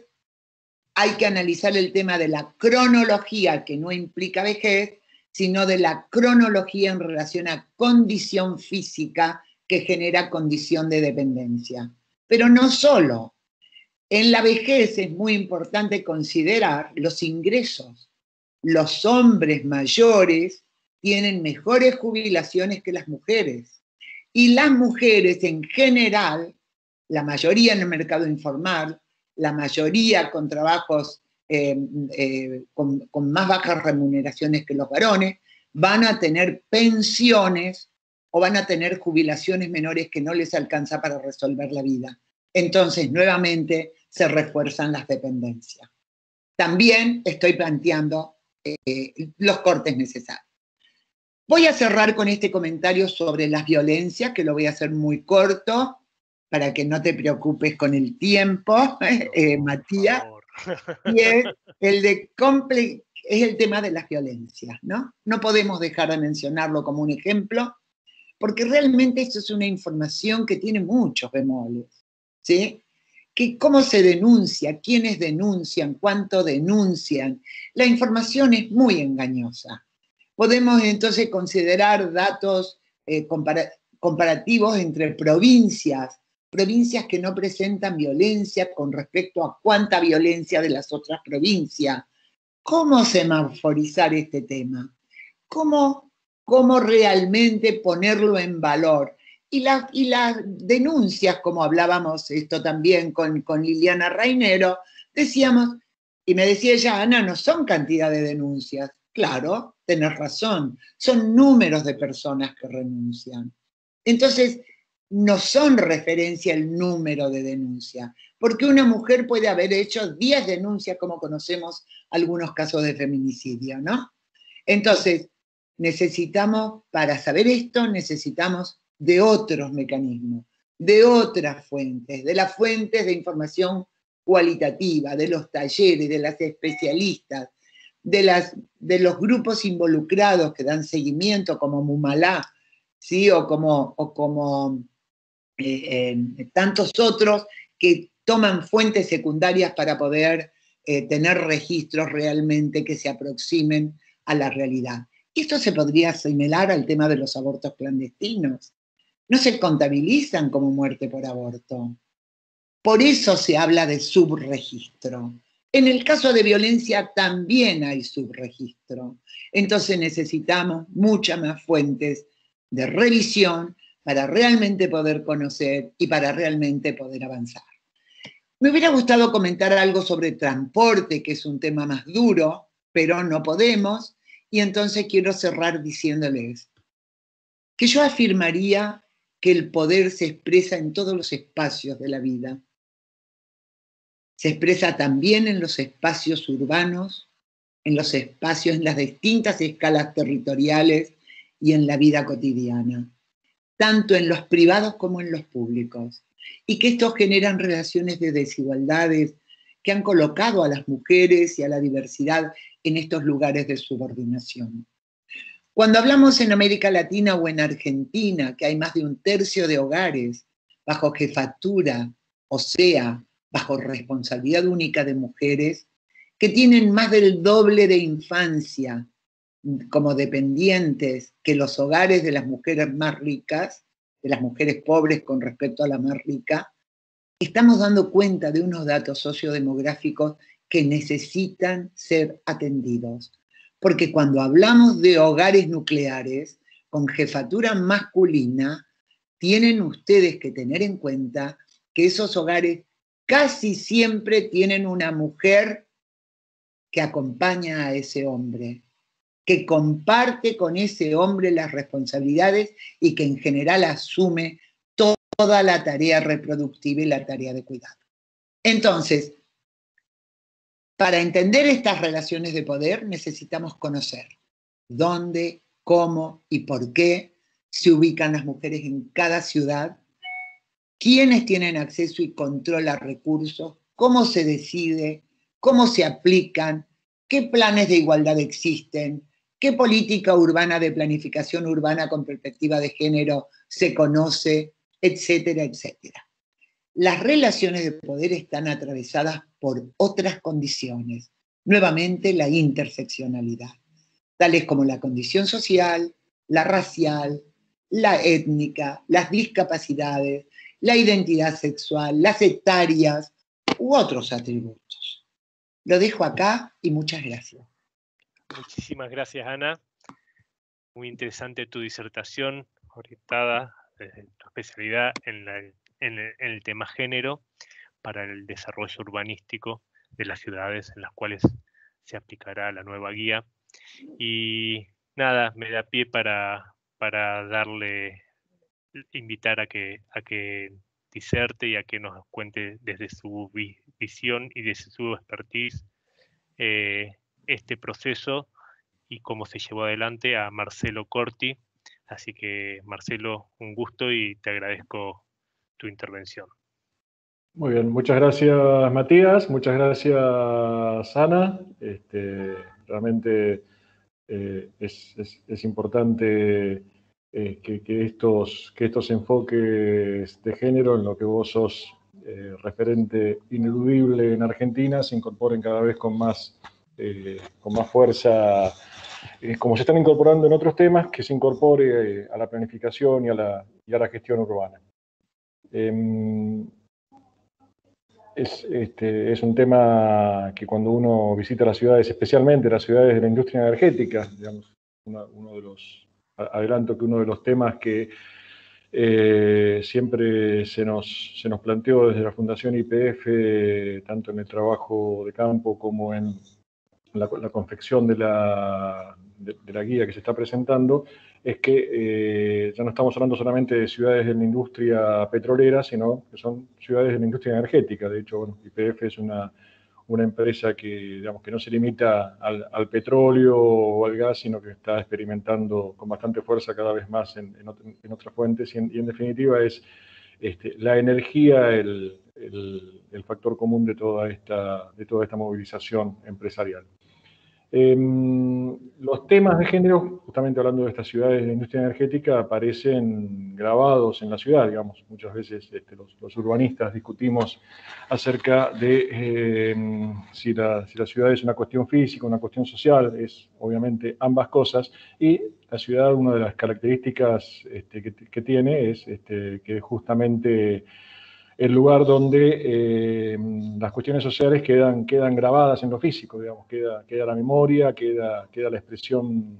hay que analizar el tema de la cronología, que no implica vejez, sino de la cronología en relación a condición física que genera condición de dependencia. Pero no solo. En la vejez es muy importante considerar los ingresos. Los hombres mayores tienen mejores jubilaciones que las mujeres. Y las mujeres en general, la mayoría en el mercado informal, la mayoría con trabajos con más bajas remuneraciones que los varones, van a tener pensiones o van a tener jubilaciones menores que no les alcanza para resolver la vida. Entonces, nuevamente, se refuerzan las dependencias. También estoy planteando los cortes necesarios. Voy a cerrar con este comentario sobre las violencias, que lo voy a hacer muy corto, para que no te preocupes con el tiempo, Matías, y es el tema de las violencias, ¿no? No podemos dejar de mencionarlo como un ejemplo, porque realmente esto es una información que tiene muchos bemoles, ¿sí? Que cómo se denuncia, quiénes denuncian, cuánto denuncian. La información es muy engañosa. Podemos entonces considerar datos comparativos entre provincias que no presentan violencia con respecto a cuánta violencia de las otras provincias. ¿Cómo semaforizar este tema? ¿Cómo realmente ponerlo en valor? Y las denuncias, como hablábamos esto también con Liliana Rainero, decíamos, y me decía ella, Ana, no son cantidad de denuncias. Claro, tenés razón, son números de personas que renuncian. Entonces, no son referencia el número de denuncias, porque una mujer puede haber hecho 10 denuncias, como conocemos algunos casos de feminicidio, ¿no? Entonces, necesitamos, para saber esto, necesitamos de otros mecanismos, de otras fuentes, de las fuentes de información cualitativa, de los talleres, de las especialistas, de los grupos involucrados que dan seguimiento, como Mumalá, ¿sí? o como tantos otros que toman fuentes secundarias para poder tener registros realmente que se aproximen a la realidad. Esto se podría asimilar al tema de los abortos clandestinos. No se contabilizan como muerte por aborto. Por eso se habla de subregistro. En el caso de violencia también hay subregistro. Entonces necesitamos muchas más fuentes de revisión para realmente poder conocer y para realmente poder avanzar. Me hubiera gustado comentar algo sobre transporte, que es un tema más duro, pero no podemos, y entonces quiero cerrar diciéndoles que yo afirmaría que el poder se expresa en todos los espacios de la vida. Se expresa también en los espacios urbanos, en los espacios, en las distintas escalas territoriales y en la vida cotidiana, tanto en los privados como en los públicos, y que estos generan relaciones de desigualdades que han colocado a las mujeres y a la diversidad en estos lugares de subordinación. Cuando hablamos en América Latina o en Argentina, que hay más de 1/3 de hogares bajo jefatura, o sea, bajo responsabilidad única de mujeres, que tienen más del doble de infancia como dependientes que los hogares de las mujeres más ricas, de las mujeres pobres con respecto a la más rica, estamos dando cuenta de unos datos sociodemográficos que necesitan ser atendidos. Porque cuando hablamos de hogares nucleares con jefatura masculina, tienen ustedes que tener en cuenta que esos hogares casi siempre tienen una mujer que acompaña a ese hombre, que comparte con ese hombre las responsabilidades y que en general asume toda la tarea reproductiva y la tarea de cuidado. Entonces, para entender estas relaciones de poder necesitamos conocer dónde, cómo y por qué se ubican las mujeres en cada ciudad, quiénes tienen acceso y control a recursos, cómo se decide, cómo se aplican, qué planes de igualdad existen, qué política urbana de planificación urbana con perspectiva de género se conoce, etcétera, etcétera. Las relaciones de poder están atravesadas por otras condiciones, nuevamente la interseccionalidad, tales como la condición social, la racial, la étnica, las discapacidades, la identidad sexual, las etarias u otros atributos. Lo dejo acá y muchas gracias. Muchísimas gracias, Ana. Muy interesante tu disertación, orientada desde tu especialidad en el tema género para el desarrollo urbanístico de las ciudades en las cuales se aplicará la nueva guía. Y nada, me da pie para invitar a que diserte y a que nos cuente desde su visión y desde su expertise este proceso y cómo se llevó adelante a Marcelo Corti. Así que, Marcelo, un gusto y te agradezco tu intervención. Muy bien, muchas gracias Matías, muchas gracias Ana. Realmente es importante que estos enfoques de género en lo que vos sos referente ineludible en Argentina se incorporen cada vez con más fuerza, como se están incorporando en otros temas, que se incorpore a la planificación y a la gestión urbana. Es un tema que cuando uno visita las ciudades, especialmente las ciudades de la industria energética, digamos, adelanto que uno de los temas que siempre se nos planteó desde la Fundación YPF, tanto en el trabajo de campo como en la confección de la guía que se está presentando, es que ya no estamos hablando solamente de ciudades de la industria petrolera, sino que son ciudades de la industria energética. De hecho, bueno, YPF es una empresa que, digamos, que no se limita al petróleo o al gas, sino que está experimentando con bastante fuerza cada vez más en otras fuentes, y en definitiva es la energía el factor común de toda esta movilización empresarial. Los temas de género, justamente hablando de estas ciudades de la industria energética, aparecen grabados en la ciudad, digamos. Muchas veces los urbanistas discutimos acerca de si la ciudad es una cuestión física, una cuestión social. Es obviamente ambas cosas, y la ciudad, una de las características que tiene es que justamente el lugar donde las cuestiones sociales quedan grabadas en lo físico, digamos, queda la memoria, queda la expresión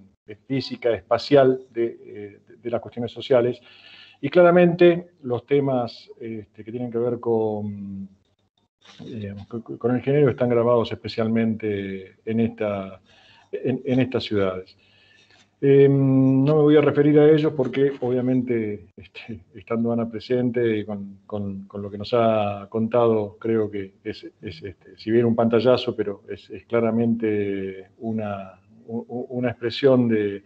física, espacial de las cuestiones sociales. Y claramente los temas que tienen que ver con el género están grabados especialmente en estas ciudades. No me voy a referir a ellos porque obviamente estando Ana presente y con lo que nos ha contado, creo que es si bien un pantallazo, pero es claramente una expresión de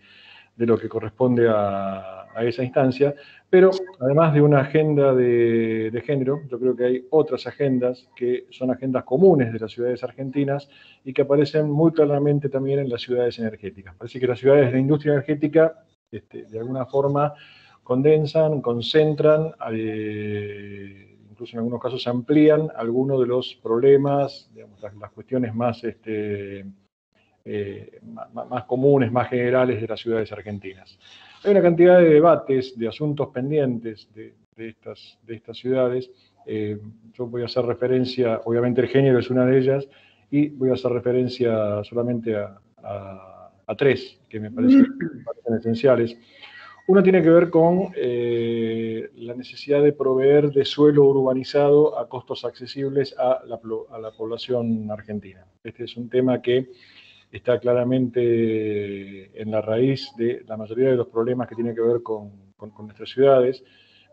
lo que corresponde a esa instancia. Pero además de una agenda de género, yo creo que hay otras agendas que son agendas comunes de las ciudades argentinas y que aparecen muy claramente también en las ciudades energéticas. Parece que las ciudades de la industria energética, de alguna forma, condensan, concentran, incluso en algunos casos amplían algunos de los problemas, digamos, las cuestiones más comunes, más generales de las ciudades argentinas. Hay una cantidad de debates, de asuntos pendientes de estas ciudades. Yo voy a hacer referencia, obviamente el género es una de ellas, y voy a hacer referencia solamente a tres que me parecen esenciales. Una tiene que ver con la necesidad de proveer de suelo urbanizado a costos accesibles a la población argentina. Este es un tema que está claramente en la raíz de la mayoría de los problemas que tienen que ver con nuestras ciudades.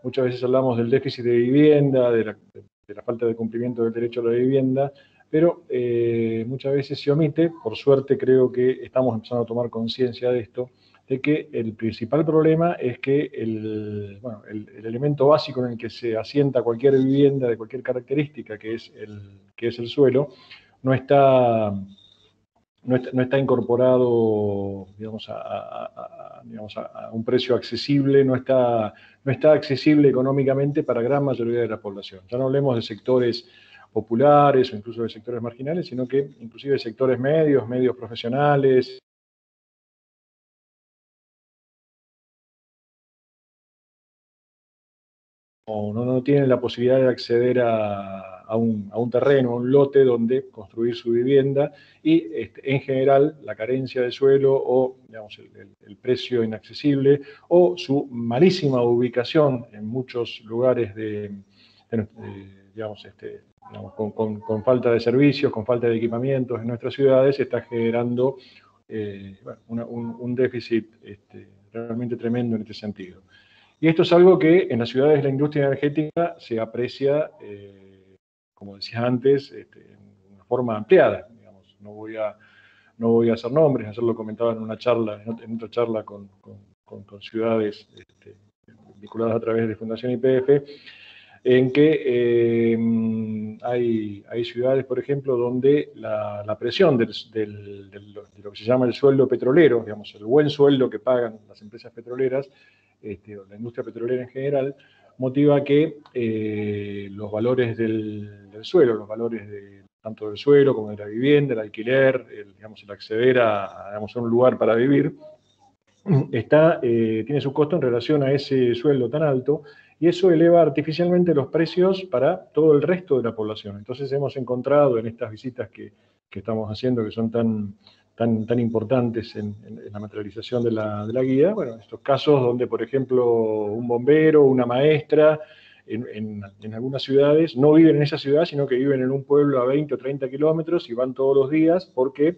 Muchas veces hablamos del déficit de vivienda, de la falta de cumplimiento del derecho a la vivienda, pero muchas veces se omite. Por suerte creo que estamos empezando a tomar conciencia de esto, de que el principal problema es que el elemento básico en el que se asienta cualquier vivienda de cualquier característica, que es el suelo, no está incorporado, digamos, a un precio accesible, no está accesible económicamente para gran mayoría de la población. Ya no hablemos de sectores populares o incluso de sectores marginales, sino que inclusive de sectores medios profesionales. No tienen la posibilidad de acceder a un terreno, a un lote donde construir su vivienda, y en general la carencia de suelo o, digamos, el precio inaccesible o su malísima ubicación en muchos lugares con falta de servicios, con falta de equipamientos en nuestras ciudades, está generando un déficit realmente tremendo en este sentido. Y esto es algo que en las ciudades de la industria energética se aprecia, como decía antes, en una forma ampliada. Digamos, no voy a hacer nombres, ayer lo comentaba en otra charla con ciudades vinculadas a través de Fundación YPF, en que hay ciudades, por ejemplo, donde la presión de lo que se llama el sueldo petrolero, digamos, el buen sueldo que pagan las empresas petroleras, o la industria petrolera en general, motiva que los valores del suelo, los valores tanto del suelo como de la vivienda, el alquiler, el acceder a un lugar para vivir, tiene su costo en relación a ese sueldo tan alto, y eso eleva artificialmente los precios para todo el resto de la población. Entonces hemos encontrado en estas visitas que estamos haciendo, que son tan importantes en la materialización de la guía, bueno, estos casos donde, por ejemplo, un bombero, una maestra, en algunas ciudades no viven en esa ciudad, sino que viven en un pueblo a 20 o 30 kilómetros y van todos los días porque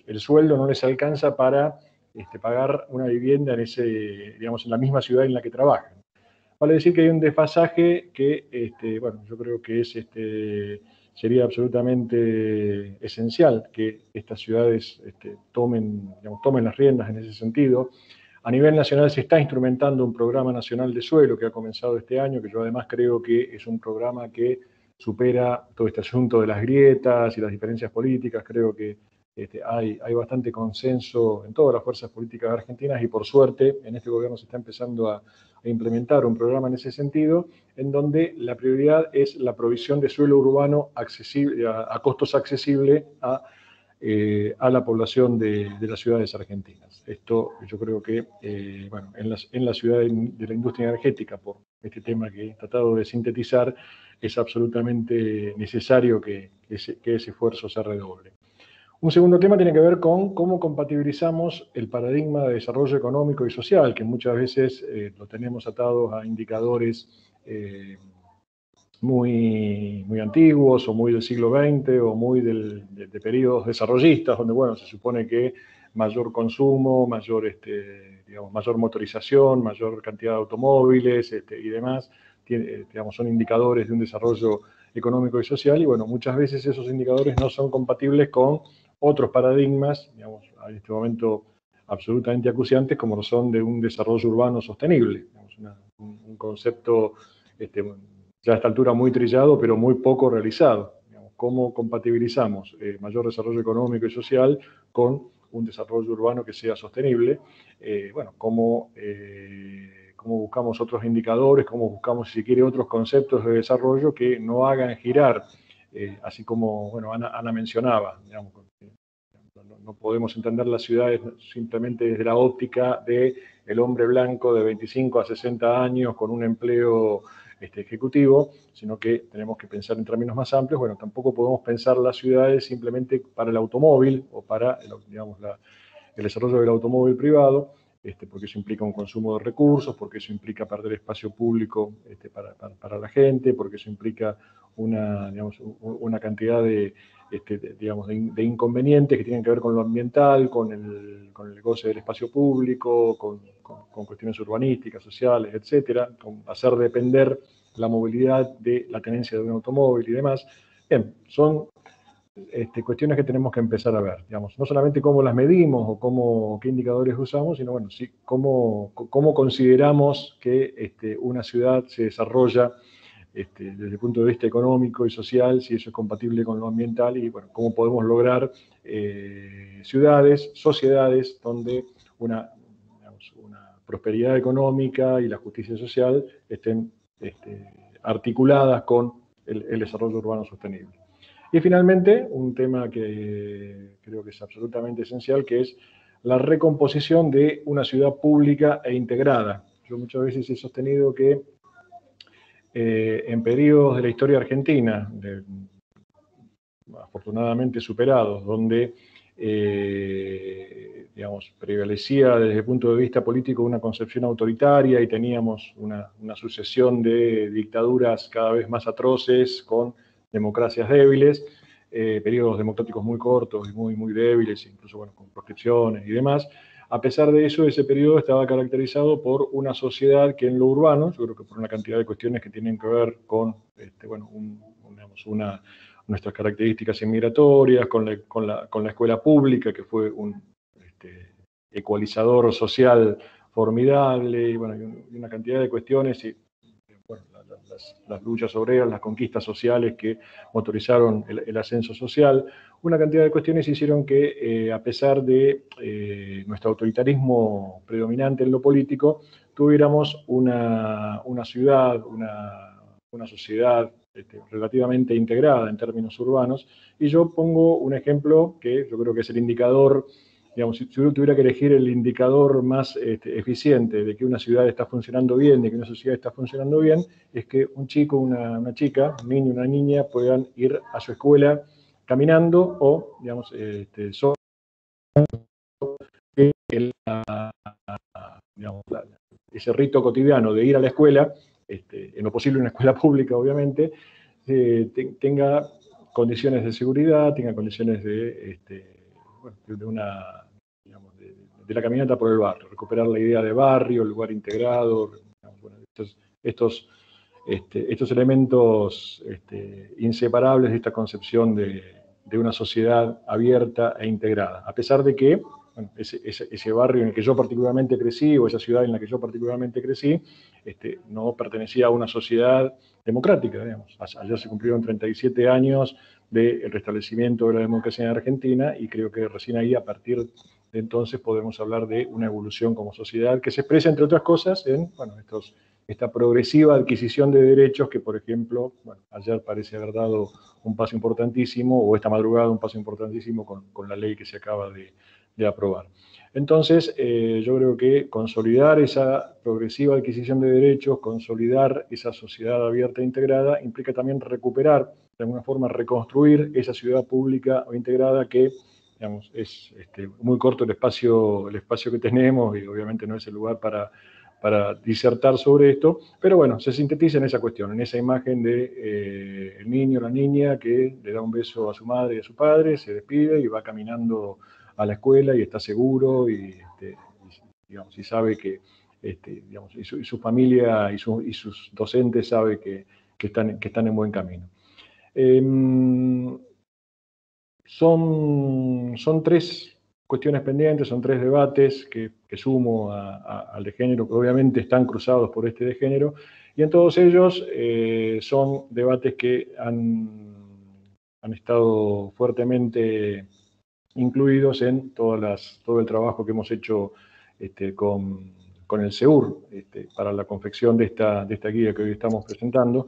el sueldo no les alcanza para pagar una vivienda en la misma ciudad en la que trabajan. Vale decir que hay un desfasaje que, yo creo que sería absolutamente esencial que estas ciudades tomen las riendas en ese sentido. A nivel nacional se está instrumentando un programa nacional de suelo que ha comenzado este año, que yo además creo que es un programa que supera todo este asunto de las grietas y las diferencias políticas. Creo que hay bastante consenso en todas las fuerzas políticas argentinas, y por suerte en este gobierno se está empezando a implementar un programa en ese sentido, en donde la prioridad es la provisión de suelo urbano accesible, a costos accesibles a la población de las ciudades argentinas. Esto yo creo que en la ciudad de la industria energética, por este tema que he tratado de sintetizar, es absolutamente necesario que ese esfuerzo se redoble. Un segundo tema tiene que ver con cómo compatibilizamos el paradigma de desarrollo económico y social, que muchas veces lo tenemos atados a indicadores muy antiguos, o muy del siglo XX, o muy de periodos desarrollistas, donde, bueno, se supone que mayor consumo, mayor motorización, mayor cantidad de automóviles y demás, son indicadores de un desarrollo económico y social, y bueno, muchas veces esos indicadores no son compatibles con otros paradigmas, en este momento absolutamente acuciantes, como lo son de un desarrollo urbano sostenible, un concepto ya a esta altura muy trillado, pero muy poco realizado. ¿Cómo compatibilizamos mayor desarrollo económico y social con un desarrollo urbano que sea sostenible? ¿Cómo buscamos otros indicadores? ¿Cómo buscamos, si se quiere, otros conceptos de desarrollo que no hagan girar, así como Ana mencionaba, no podemos entender las ciudades simplemente desde la óptica del hombre blanco de 25 a 60 años con un empleo ejecutivo, sino que tenemos que pensar en términos más amplios. Bueno, tampoco podemos pensar las ciudades simplemente para el automóvil o para, digamos, el desarrollo del automóvil privado, porque eso implica un consumo de recursos, porque eso implica perder espacio público para la gente, porque eso implica una cantidad de inconvenientes que tienen que ver con lo ambiental, con el goce del espacio público, con cuestiones urbanísticas, sociales, etcétera, con hacer depender la movilidad de la tenencia de un automóvil y demás. Bien, son cuestiones que tenemos que empezar a ver, digamos, no solamente cómo las medimos o qué indicadores usamos, sino bueno, sí, cómo consideramos que una ciudad se desarrolla desde el punto de vista económico y social, si eso es compatible con lo ambiental y bueno, cómo podemos lograr ciudades, sociedades donde una prosperidad económica y la justicia social estén articuladas con el desarrollo urbano sostenible. Y finalmente, un tema que creo que es absolutamente esencial, que es la recomposición de una ciudad pública e integrada. Yo muchas veces he sostenido que en periodos de la historia argentina, afortunadamente superados, donde prevalecía desde el punto de vista político una concepción autoritaria y teníamos una sucesión de dictaduras cada vez más atroces con democracias débiles, periodos democráticos muy cortos y muy débiles, incluso bueno, con proscripciones y demás. A pesar de eso, ese periodo estaba caracterizado por una sociedad que en lo urbano, yo creo que por una cantidad de cuestiones que tienen que ver con nuestras características inmigratorias, con la escuela pública, que fue un ecualizador social formidable, y, bueno, y una cantidad de cuestiones, y bueno, las luchas obreras, las conquistas sociales que motorizaron el ascenso social, una cantidad de cuestiones hicieron que, a pesar de nuestro autoritarismo predominante en lo político, tuviéramos una ciudad, una sociedad relativamente integrada en términos urbanos. Y yo pongo un ejemplo que yo creo que es el indicador, digamos, si uno tuviera que elegir el indicador más eficiente de que una ciudad está funcionando bien, de que una sociedad está funcionando bien, es que un chico, una chica, un niño, una niña puedan ir a su escuela caminando o, digamos, ese rito cotidiano de ir a la escuela, en lo posible una escuela pública, obviamente, tenga condiciones de seguridad, tenga condiciones de la caminata por el barrio, recuperar la idea de barrio, lugar integrado, bueno, estos elementos inseparables de esta concepción de una sociedad abierta e integrada, a pesar de que bueno, ese barrio en el que yo particularmente crecí, o esa ciudad en la que yo particularmente crecí, no pertenecía a una sociedad democrática, digamos. Ayer se cumplieron 37 años del restablecimiento de la democracia en Argentina, y creo que recién ahí, a partir de entonces, podemos hablar de una evolución como sociedad que se expresa, entre otras cosas, en bueno, esta progresiva adquisición de derechos que, por ejemplo, bueno, ayer parece haber dado un paso importantísimo, o esta madrugada un paso importantísimo con la ley que se acaba de aprobar. Entonces, yo creo que consolidar esa progresiva adquisición de derechos, consolidar esa sociedad abierta e integrada, implica también recuperar, de alguna forma reconstruir esa ciudad pública o integrada que, digamos, es muy corto el espacio que tenemos, y obviamente no es el lugar para disertar sobre esto, pero bueno, se sintetiza en esa cuestión, en esa imagen de el niño o la niña que le da un beso a su madre y a su padre, se despide y va caminando a la escuela y está seguro y sabe que, digamos, y su familia y sus docentes saben que están en buen camino. Son tres cuestiones pendientes, son tres debates que sumo al de género, que obviamente están cruzados por este de género, y en todos ellos son debates que han estado fuertemente incluidos en todo el trabajo que hemos hecho con el SEUR para la confección de esta guía que hoy estamos presentando.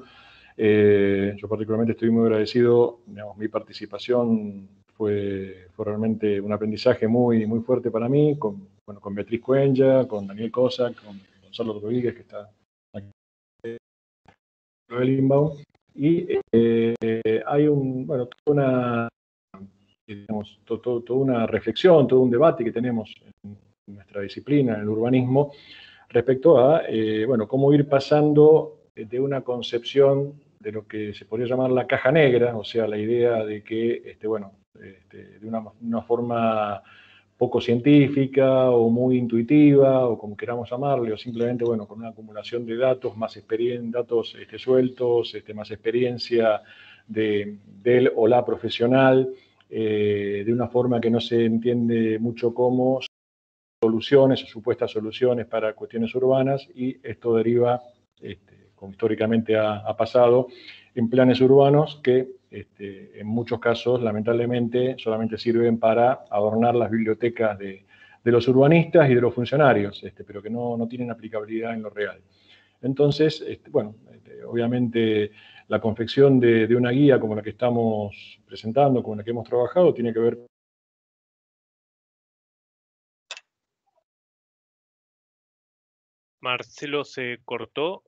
Yo particularmente estoy muy agradecido, digamos, mi participación fue realmente un aprendizaje muy fuerte para mí, con Beatriz Cuenya, con Daniel Cosa, con Gonzalo Rodríguez, que está aquí del inbound, y hay toda una reflexión, todo un debate que tenemos en nuestra disciplina, en el urbanismo, respecto a cómo ir pasando de una concepción de lo que se podría llamar la caja negra, o sea, la idea de que, de una forma poco científica o muy intuitiva, o como queramos llamarle, o simplemente, con una acumulación de datos, datos sueltos, más experiencia del o la profesional, de una forma que no se entiende mucho cómo soluciones o supuestas soluciones para cuestiones urbanas, y esto deriva, como históricamente ha pasado, en planes urbanos que en muchos casos, lamentablemente, solamente sirven para adornar las bibliotecas de los urbanistas y de los funcionarios, pero que no tienen aplicabilidad en lo real. Entonces, obviamente, la confección de una guía como la que estamos presentando, como la que hemos trabajado, tiene que ver. Marcelo se cortó.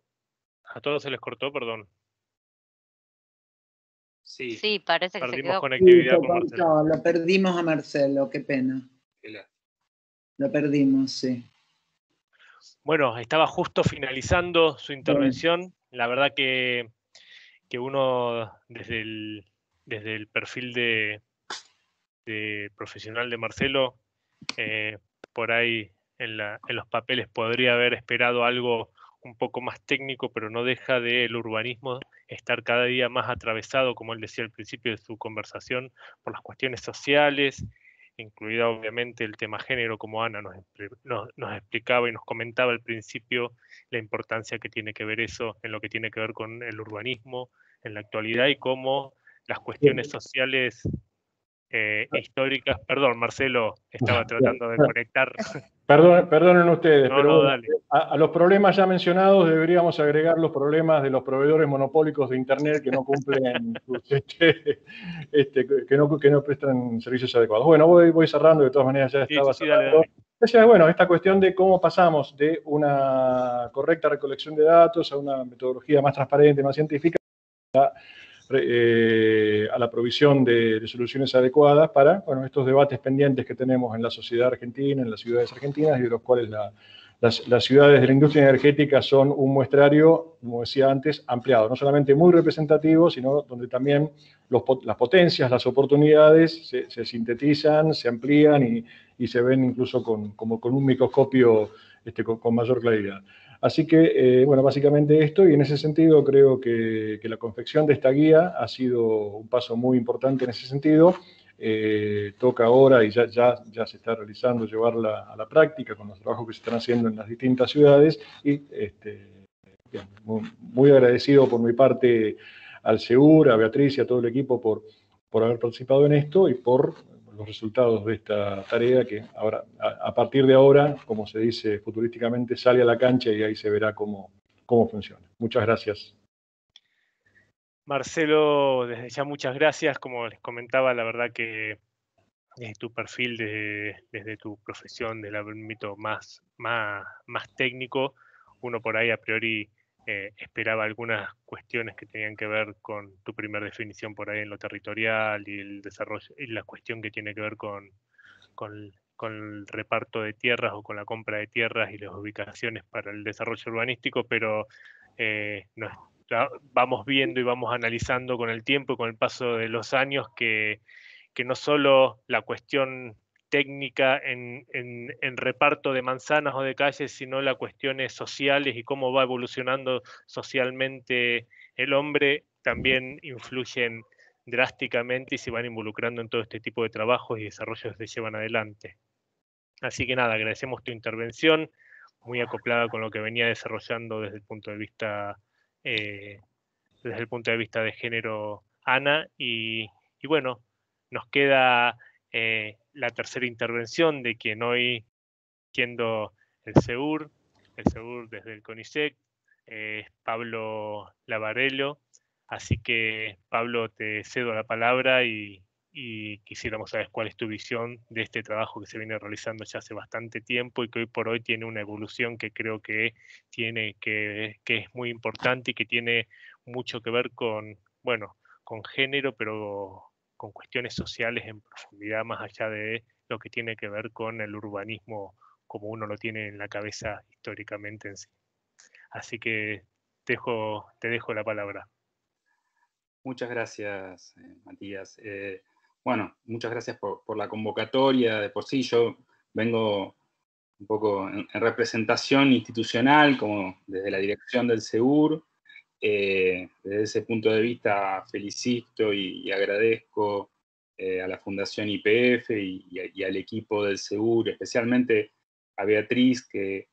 A todos se les cortó, perdón. Sí, parece que se Perdimos quedó. conectividad con Marcelo. Lo perdimos a Marcelo, qué pena. Lo perdimos, sí. Bueno, estaba justo finalizando su intervención. La verdad que uno, desde el perfil de profesional de Marcelo, por ahí en los papeles podría haber esperado algo un poco más técnico, pero no deja del urbanismo estar cada día más atravesado, como él decía al principio de su conversación, por las cuestiones sociales, incluida obviamente el tema género, como Ana nos explicaba y nos comentaba al principio, la importancia que tiene que ver eso en lo que tiene que ver con el urbanismo en la actualidad, y cómo las cuestiones sociales históricas. Perdón, Marcelo, estaba tratando de conectar. Perdonen ustedes, No, pero no, dale. a los problemas ya mencionados deberíamos agregar los problemas de los proveedores monopólicos de Internet que no cumplen, que no prestan servicios adecuados. Bueno, voy cerrando, de todas maneras ya estaba cerrando. Dale. Entonces, esta cuestión de cómo pasamos de una correcta recolección de datos a una metodología más transparente, más científica, a la provisión de soluciones adecuadas para estos debates pendientes que tenemos en la sociedad argentina, en las ciudades argentinas, y de los cuales las ciudades de la industria energética son un muestrario, como decía antes, ampliado, no solamente muy representativo, sino donde también las potencias, las oportunidades se sintetizan, se amplían y se ven incluso como con un microscopio con mayor claridad. Así que, básicamente esto, y en ese sentido creo que la confección de esta guía ha sido un paso muy importante en ese sentido. Toca ahora, y ya se está realizando, llevarla a la práctica con los trabajos que se están haciendo en las distintas ciudades, y muy agradecido por mi parte al SEUR, a Beatriz y a todo el equipo por haber participado en esto y por los resultados de esta tarea que ahora, a partir de ahora, como se dice futurísticamente, sale a la cancha y ahí se verá cómo funciona. Muchas gracias. Marcelo, desde ya muchas gracias. Como les comentaba, la verdad que desde tu perfil, desde tu profesión, del ámbito más técnico, uno por ahí a priori esperaba algunas cuestiones que tenían que ver con tu primera definición por ahí en lo territorial y el desarrollo, y la cuestión que tiene que ver con el reparto de tierras o con la compra de tierras y las ubicaciones para el desarrollo urbanístico, pero vamos viendo y vamos analizando con el tiempo y con el paso de los años que no solo la cuestión técnica en reparto de manzanas o de calles, sino las cuestiones sociales y cómo va evolucionando socialmente el hombre, también influyen drásticamente y se van involucrando en todo este tipo de trabajos y desarrollos que se llevan adelante. Así que nada, agradecemos tu intervención, muy acoplada con lo que venía desarrollando desde el punto de vista de género Ana, y bueno, nos queda la tercera intervención de quien hoy, siendo el SEUR desde el CONICET, Pablo Lavarello. Así que, Pablo, te cedo la palabra y quisiéramos saber cuál es tu visión de este trabajo que se viene realizando ya hace bastante tiempo y que hoy por hoy tiene una evolución que creo que es muy importante y que tiene mucho que ver con, bueno, con género, pero con cuestiones sociales en profundidad, más allá de lo que tiene que ver con el urbanismo como uno lo tiene en la cabeza históricamente en sí. Así que te dejo la palabra. Muchas gracias, Matías. Bueno, muchas gracias por la convocatoria. De por sí yo vengo un poco en representación institucional, como desde la dirección del SEUR. Desde ese punto de vista felicito y agradezco a la Fundación YPF y al equipo del SEUR, especialmente a Beatriz, que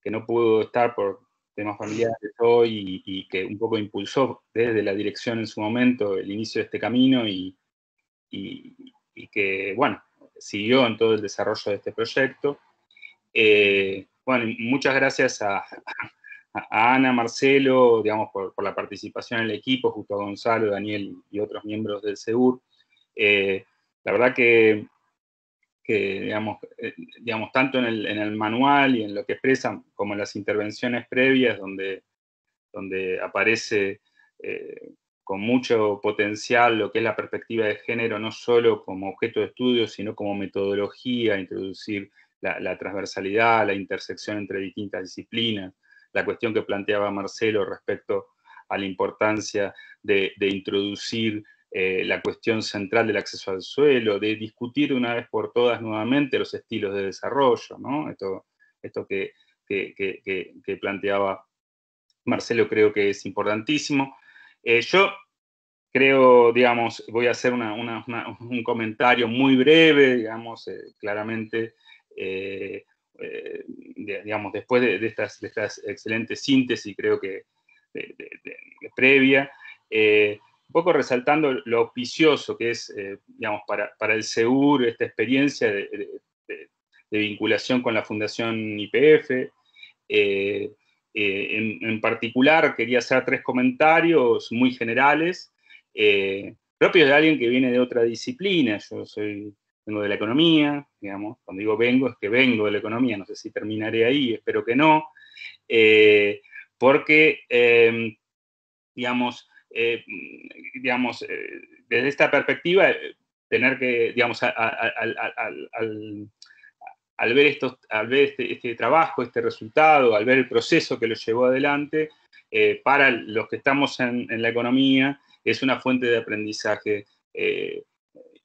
no pudo estar por temas familiares hoy y que un poco impulsó desde la dirección en su momento el inicio de este camino y que, bueno, siguió en todo el desarrollo de este proyecto. Bueno, muchas gracias a Ana, Marcelo, digamos, por la participación en el equipo, junto a Gonzalo, Daniel y otros miembros del SEUR. La verdad que digamos, tanto en el manual y en lo que expresan, como en las intervenciones previas, donde aparece con mucho potencial lo que es la perspectiva de género, no solo como objeto de estudio, sino como metodología, introducir la transversalidad, la intersección entre distintas disciplinas, la cuestión que planteaba Marcelo respecto a la importancia de introducir la cuestión central del acceso al suelo, de discutir de una vez por todas nuevamente los estilos de desarrollo, ¿no? Esto que planteaba Marcelo creo que es importantísimo. Yo creo, digamos, voy a hacer un comentario muy breve, digamos, claramente, digamos, después de estas excelentes síntesis, creo que previa, un poco resaltando lo auspicioso que es, digamos, para el SEUR esta experiencia de vinculación con la Fundación YPF. En particular, quería hacer 3 comentarios muy generales, propios de alguien que viene de otra disciplina. Yo vengo de la economía, digamos, cuando digo vengo, es que vengo de la economía, no sé si terminaré ahí, espero que no, porque, digamos, desde esta perspectiva, tener que, digamos, al ver este trabajo, este resultado, al ver el proceso que lo llevó adelante, para los que estamos en la economía, es una fuente de aprendizaje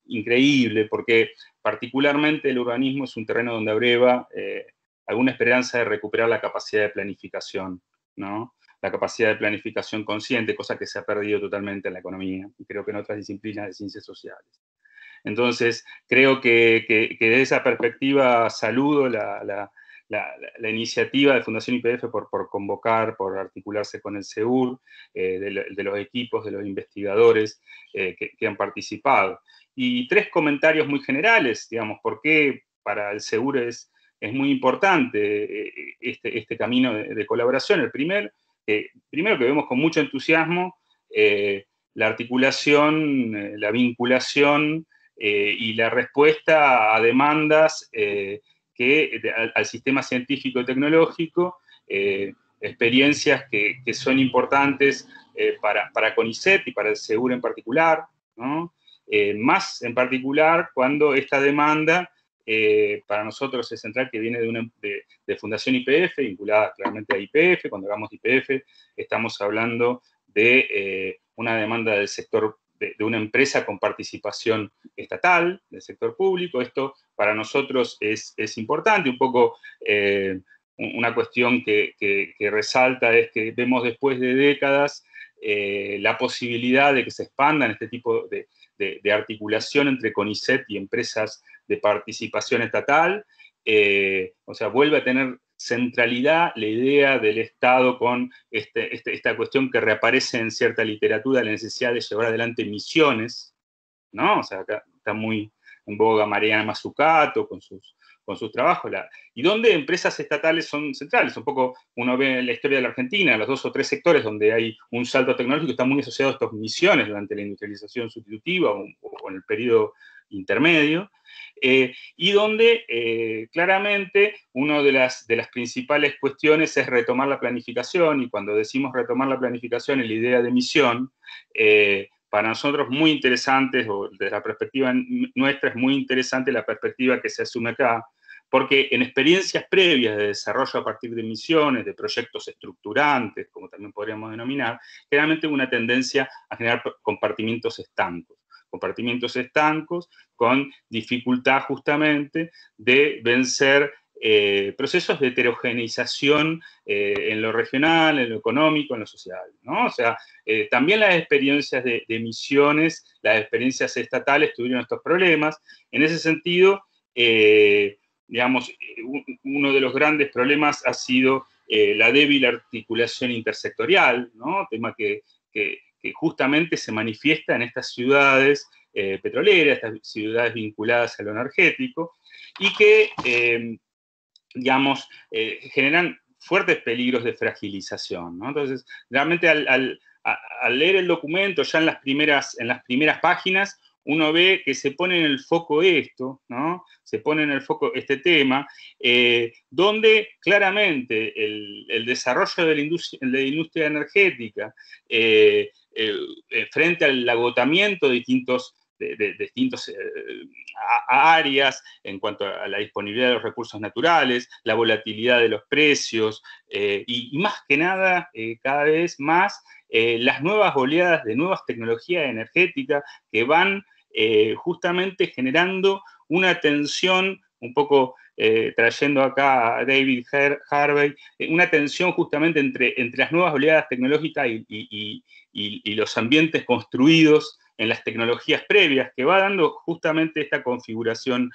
increíble, porque particularmente el urbanismo es un terreno donde abreva alguna esperanza de recuperar la capacidad de planificación, ¿no? La capacidad de planificación consciente, cosa que se ha perdido totalmente en la economía, y creo que en otras disciplinas de ciencias sociales. Entonces, creo que desde esa perspectiva saludo la iniciativa de Fundación YPF por convocar, por articularse con el SEUR, de los equipos, de los investigadores que han participado. Y 3 comentarios muy generales, digamos, por qué para el SEUR es muy importante este camino de colaboración. El primero que vemos con mucho entusiasmo, la articulación, la vinculación, y la respuesta a demandas al sistema científico y tecnológico, experiencias que son importantes para CONICET y para el SEUR en particular, ¿no? Más en particular cuando esta demanda para nosotros es central, que viene de Fundación YPF, vinculada claramente a YPF. Cuando hablamos de YPF estamos hablando de una demanda del sector, de una empresa con participación estatal, del sector público. Esto para nosotros es importante, un poco una cuestión que resalta es que vemos después de décadas la posibilidad de que se expandan este tipo de articulación entre CONICET y empresas de participación estatal, o sea, vuelve a tener centralidad la idea del Estado con esta cuestión que reaparece en cierta literatura, la necesidad de llevar adelante misiones, ¿no? O sea, acá está muy en boga Mariana Mazzucato con sus trabajos, y donde empresas estatales son centrales. Un poco uno ve en la historia de la Argentina, los 2 o 3 sectores donde hay un salto tecnológico están muy asociados a estas misiones durante la industrialización sustitutiva o en el periodo intermedio, y donde claramente una de las principales cuestiones es retomar la planificación, y cuando decimos retomar la planificación y la idea de misión, para nosotros muy interesantes, o desde la perspectiva nuestra es muy interesante la perspectiva que se asume acá, porque en experiencias previas de desarrollo a partir de misiones, de proyectos estructurantes, como también podríamos denominar, generalmente una tendencia a generar compartimientos estancos con dificultad justamente de vencer procesos de heterogeneización en lo regional, en lo económico, en lo social, ¿no? O sea, también las experiencias de misiones, las experiencias estatales tuvieron estos problemas. En ese sentido, digamos, uno de los grandes problemas ha sido la débil articulación intersectorial, ¿no? Tema que justamente se manifiesta en estas ciudades petroleras, estas ciudades vinculadas a lo energético, y que, digamos, generan fuertes peligros de fragilización, ¿no? Entonces, realmente al leer el documento, ya en las primeras páginas, uno ve que se pone en el foco esto, ¿no? Se pone en el foco este tema, donde claramente el desarrollo de la industria energética frente al agotamiento de distintas áreas en cuanto a la disponibilidad de los recursos naturales, la volatilidad de los precios, y más que nada, cada vez más, las nuevas oleadas de nuevas tecnologías energéticas que van justamente generando una tensión, un poco trayendo acá a David Harvey, una tensión justamente entre las nuevas oleadas tecnológicas y los ambientes construidos en las tecnologías previas, que va dando justamente esta configuración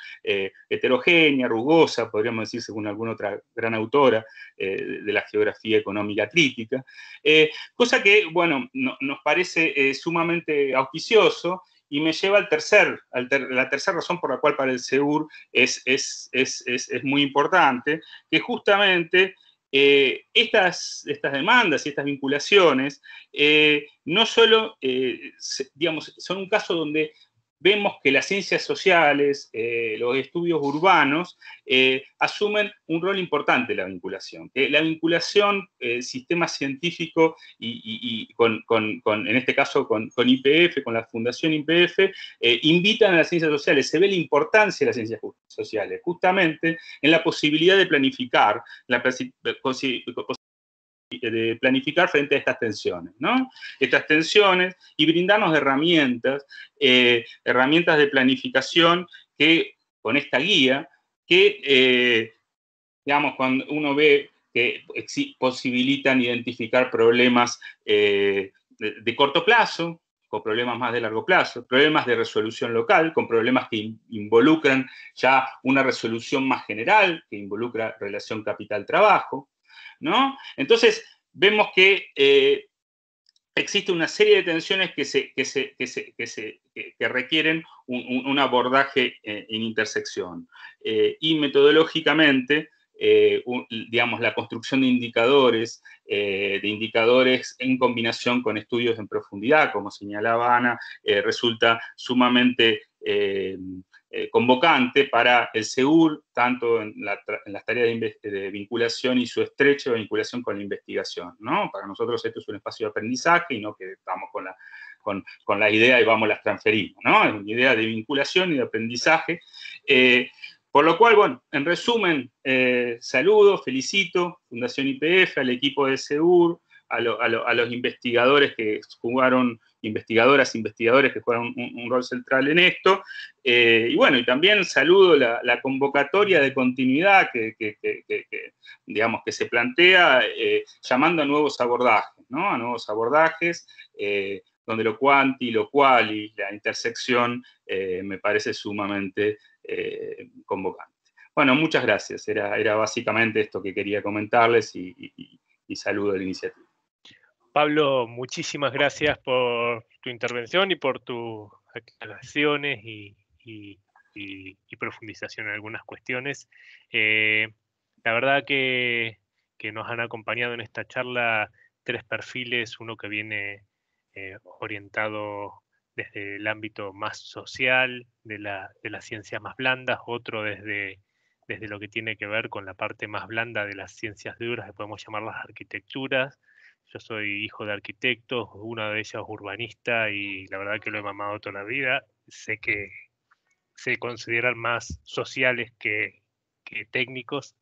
heterogénea, rugosa, podríamos decir, según alguna otra gran autora de la geografía económica crítica, cosa que, bueno, nos parece sumamente auspicioso, y me lleva la tercera razón por la cual para el SEUR es muy importante, que justamente estas demandas y estas vinculaciones no solo, digamos, son un caso donde vemos que las ciencias sociales, los estudios urbanos, asumen un rol importante en la vinculación. La vinculación, sistema científico y en este caso con YPF, con la Fundación YPF, invitan a las ciencias sociales. Se ve la importancia de las ciencias sociales, justamente en la posibilidad de planificar, de planificar frente a estas tensiones, ¿no? Estas tensiones, y brindarnos herramientas de planificación que, con esta guía, que, digamos, cuando uno ve que posibilitan identificar problemas de corto plazo, con problemas más de largo plazo, problemas de resolución local, con problemas que involucran ya una resolución más general, que involucra relación capital-trabajo, ¿no? Entonces, vemos que existe una serie de tensiones que requieren un abordaje en intersección. Y metodológicamente, digamos, la construcción de indicadores en combinación con estudios en profundidad, como señalaba Ana, resulta sumamente convocante para el SEUR, tanto en las tareas de vinculación y su estrecha vinculación con la investigación, ¿no? Para nosotros esto es un espacio de aprendizaje y no que estamos con la idea y vamos, las transferimos, ¿no? Es una idea de vinculación y de aprendizaje. Por lo cual, bueno, en resumen, saludo, felicito Fundación YPF, al equipo de SEUR, a los investigadores que jugaron, investigadores que jugaron un rol central en esto, y bueno, y también saludo la convocatoria de continuidad digamos, que se plantea, llamando a nuevos abordajes, ¿no? A nuevos abordajes, donde lo cuanti, lo quali, la intersección, me parece sumamente convocante. Bueno, muchas gracias. Era básicamente esto que quería comentarles, y saludo a la iniciativa. Pablo, muchísimas gracias por tu intervención y por tus aclaraciones y profundización en algunas cuestiones. La verdad que nos han acompañado en esta charla 3 perfiles, uno que viene orientado desde el ámbito más social, de las ciencias más blandas, otro desde lo que tiene que ver con la parte más blanda de las ciencias duras, que podemos llamar las arquitecturas. Yo soy hijo de arquitectos, una de ellas urbanista, y la verdad que lo he mamado toda la vida. Sé que se consideran más sociales que técnicos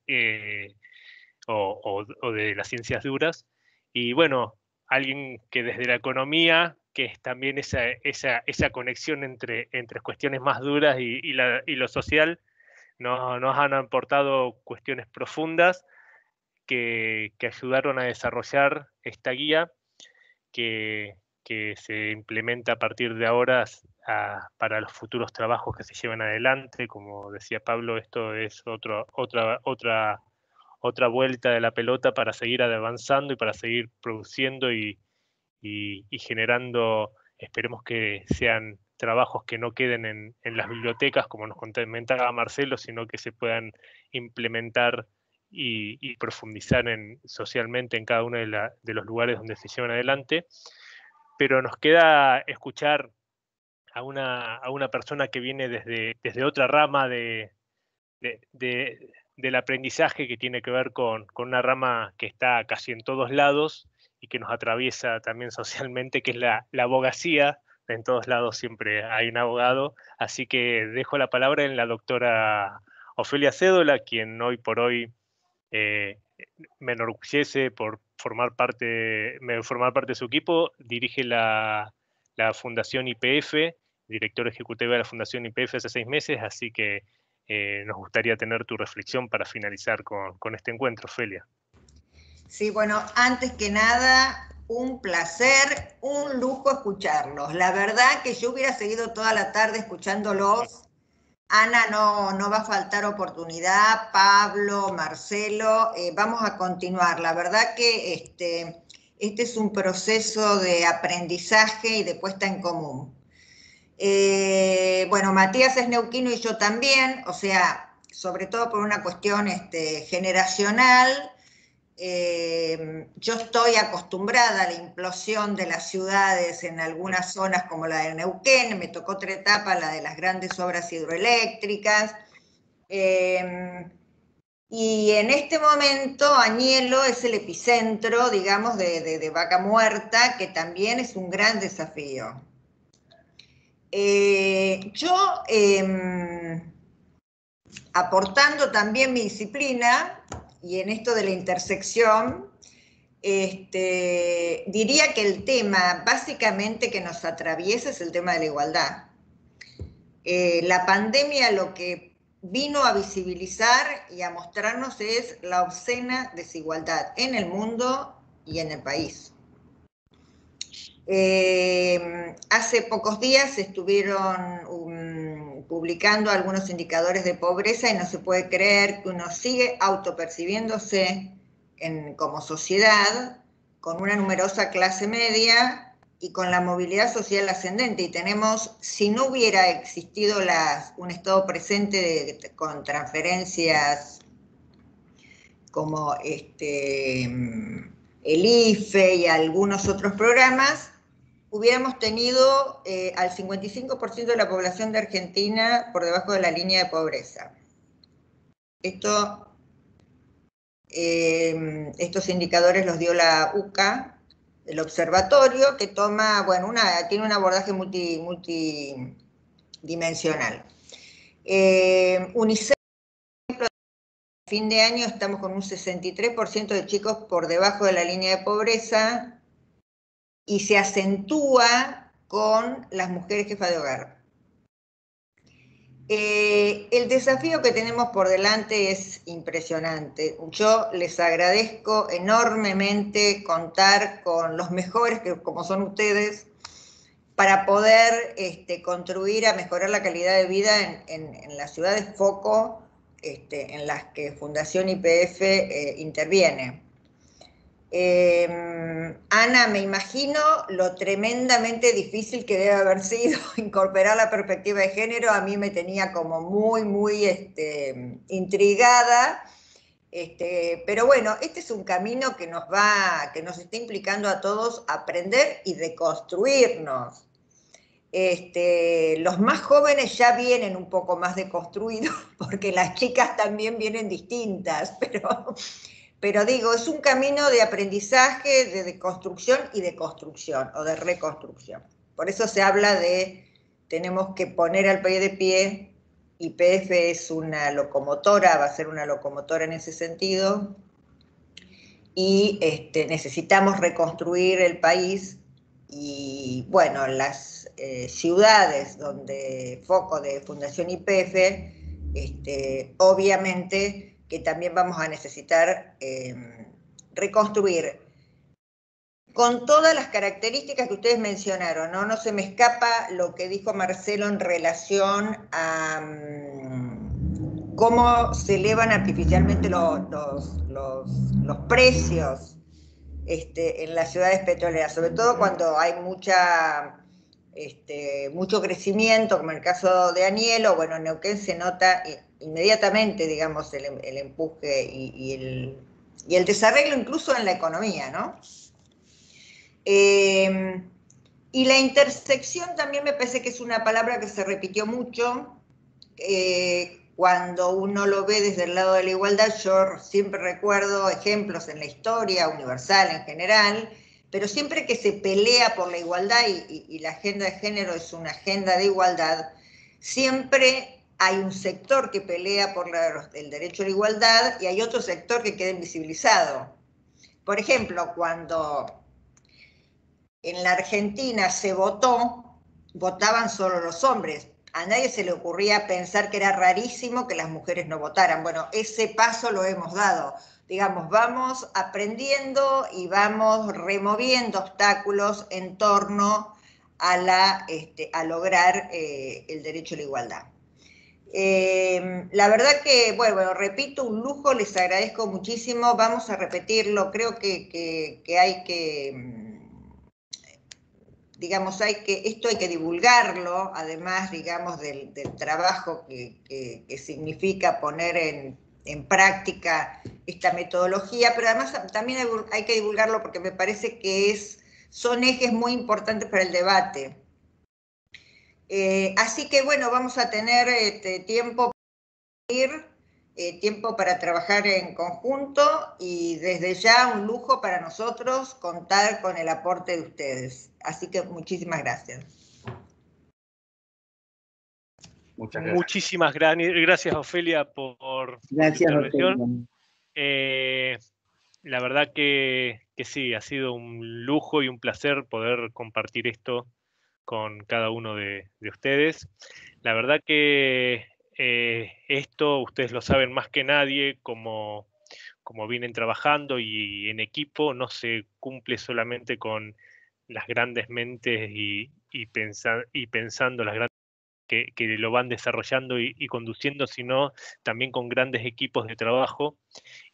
o de las ciencias duras. Y bueno, alguien que desde la economía, que es también esa conexión entre cuestiones más duras y lo social, nos han aportado cuestiones profundas que ayudaron a desarrollar esta guía que se implementa a partir de ahora para los futuros trabajos que se llevan adelante. Como decía Pablo, esto es otra vuelta de la pelota para seguir avanzando y para seguir produciendo y generando, esperemos que sean trabajos que no queden en las bibliotecas, como nos comentaba Marcelo, sino que se puedan implementar y profundizar socialmente en cada uno de los lugares donde se llevan adelante. Pero nos queda escuchar a una persona que viene desde otra rama del aprendizaje, que tiene que ver con una rama que está casi en todos lados y que nos atraviesa también socialmente, que es la abogacía. En todos lados siempre hay un abogado, así que dejo la palabra en la doctora Ofelia Cédola, quien hoy por hoy me enorgullece por formar parte de su equipo. Dirige la Fundación YPF, director ejecutivo de la Fundación YPF hace 6 meses, así que nos gustaría tener tu reflexión para finalizar con este encuentro, Ofelia. Sí, bueno, antes que nada, un placer, un lujo escucharlos. La verdad que yo hubiera seguido toda la tarde escuchándolos. Ana, no va a faltar oportunidad, Pablo, Marcelo, vamos a continuar. La verdad que este es un proceso de aprendizaje y de puesta en común. Bueno, Matías es neuquino y yo también, o sea, sobre todo por una cuestión generacional. Yo estoy acostumbrada a la implosión de las ciudades en algunas zonas como la de Neuquén, me tocó otra etapa, la de las grandes obras hidroeléctricas, y en este momento Añelo es el epicentro, digamos, de Vaca Muerta, que también es un gran desafío. Yo, aportando también mi disciplina, y en esto de la intersección, diría que el tema básicamente que nos atraviesa es el tema de la igualdad. La pandemia lo que vino a visibilizar y a mostrarnos es la obscena desigualdad en el mundo y en el país. Hace pocos días se estuvieron publicando algunos indicadores de pobreza y no se puede creer que uno sigue autopercibiéndose como sociedad con una numerosa clase media y con la movilidad social ascendente. Y tenemos, si no hubiera existido un Estado presente con transferencias como el IFE y algunos otros programas, hubiéramos tenido al 55% de la población de Argentina por debajo de la línea de pobreza. Estos indicadores los dio la UCA, el observatorio, que toma, bueno, tiene un abordaje multidimensional. UNICEF, por ejemplo, a fin de año estamos con un 63% de chicos por debajo de la línea de pobreza, y se acentúa con las mujeres jefas de hogar. El desafío que tenemos por delante es impresionante. Yo les agradezco enormemente contar con los mejores, como son ustedes, para poder contribuir a mejorar la calidad de vida en las ciudades foco en las que Fundación YPF interviene. Ana, me imagino lo tremendamente difícil que debe haber sido incorporar la perspectiva de género. A mí me tenía como muy intrigada, pero bueno, este es un camino que nos está implicando a todos aprender y deconstruirnos. Los más jóvenes ya vienen un poco más deconstruidos, porque las chicas también vienen distintas, pero digo, es un camino de aprendizaje, de deconstrucción y de construcción, o de reconstrucción. Por eso se habla de, tenemos que poner al país de pie, YPF es una locomotora, va a ser una locomotora en ese sentido, y necesitamos reconstruir el país, y bueno, las ciudades donde foco de Fundación YPF, obviamente que también vamos a necesitar reconstruir con todas las características que ustedes mencionaron, ¿no? No se me escapa lo que dijo Marcelo en relación a cómo se elevan artificialmente los precios en las ciudades petroleras, sobre todo cuando hay mucho crecimiento, como en el caso de Anielo. Bueno, en Neuquén se nota inmediatamente, digamos, el empuje y el desarreglo incluso en la economía, ¿no? Y la intersección también me parece que es una palabra que se repitió mucho. Cuando uno lo ve desde el lado de la igualdad, yo siempre recuerdo ejemplos en la historia universal en general, pero siempre que se pelea por la igualdad, y la agenda de género es una agenda de igualdad, siempre hay un sector que pelea por el derecho a la igualdad y hay otro sector que queda invisibilizado. Por ejemplo, cuando en la Argentina se votaban solo los hombres. A nadie se le ocurría pensar que era rarísimo que las mujeres no votaran. Bueno, ese paso lo hemos dado. Digamos, vamos aprendiendo y vamos removiendo obstáculos en torno a lograr el derecho a la igualdad. La verdad que, bueno, repito, un lujo, les agradezco muchísimo. Vamos a repetirlo, creo que hay que... digamos, esto hay que divulgarlo, además, digamos, del trabajo que significa poner en práctica esta metodología, pero además también hay que divulgarlo porque me parece que son ejes muy importantes para el debate. Así que, bueno, vamos a tener tiempo para trabajar en conjunto, y desde ya un lujo para nosotros contar con el aporte de ustedes. Así que muchísimas gracias. Muchas gracias. Muchísimas gracias, Ofelia, por tu intervención. La verdad que sí, ha sido un lujo y un placer poder compartir esto con cada uno de ustedes. La verdad que esto ustedes lo saben más que nadie, como vienen trabajando y en equipo, no se cumple solamente con las grandes mentes y pensando las grandes que lo van desarrollando y conduciendo, sino también con grandes equipos de trabajo.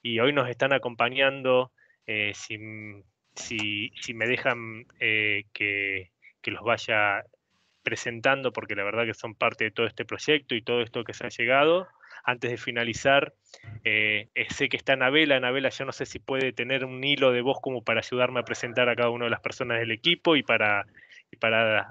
Y hoy nos están acompañando, si me dejan que los vaya presentando, porque la verdad que son parte de todo este proyecto y todo esto que se ha llegado. Antes de finalizar, sé que está Anabela. Anabela, yo no sé si puede tener un hilo de voz como para ayudarme a presentar a cada una de las personas del equipo y para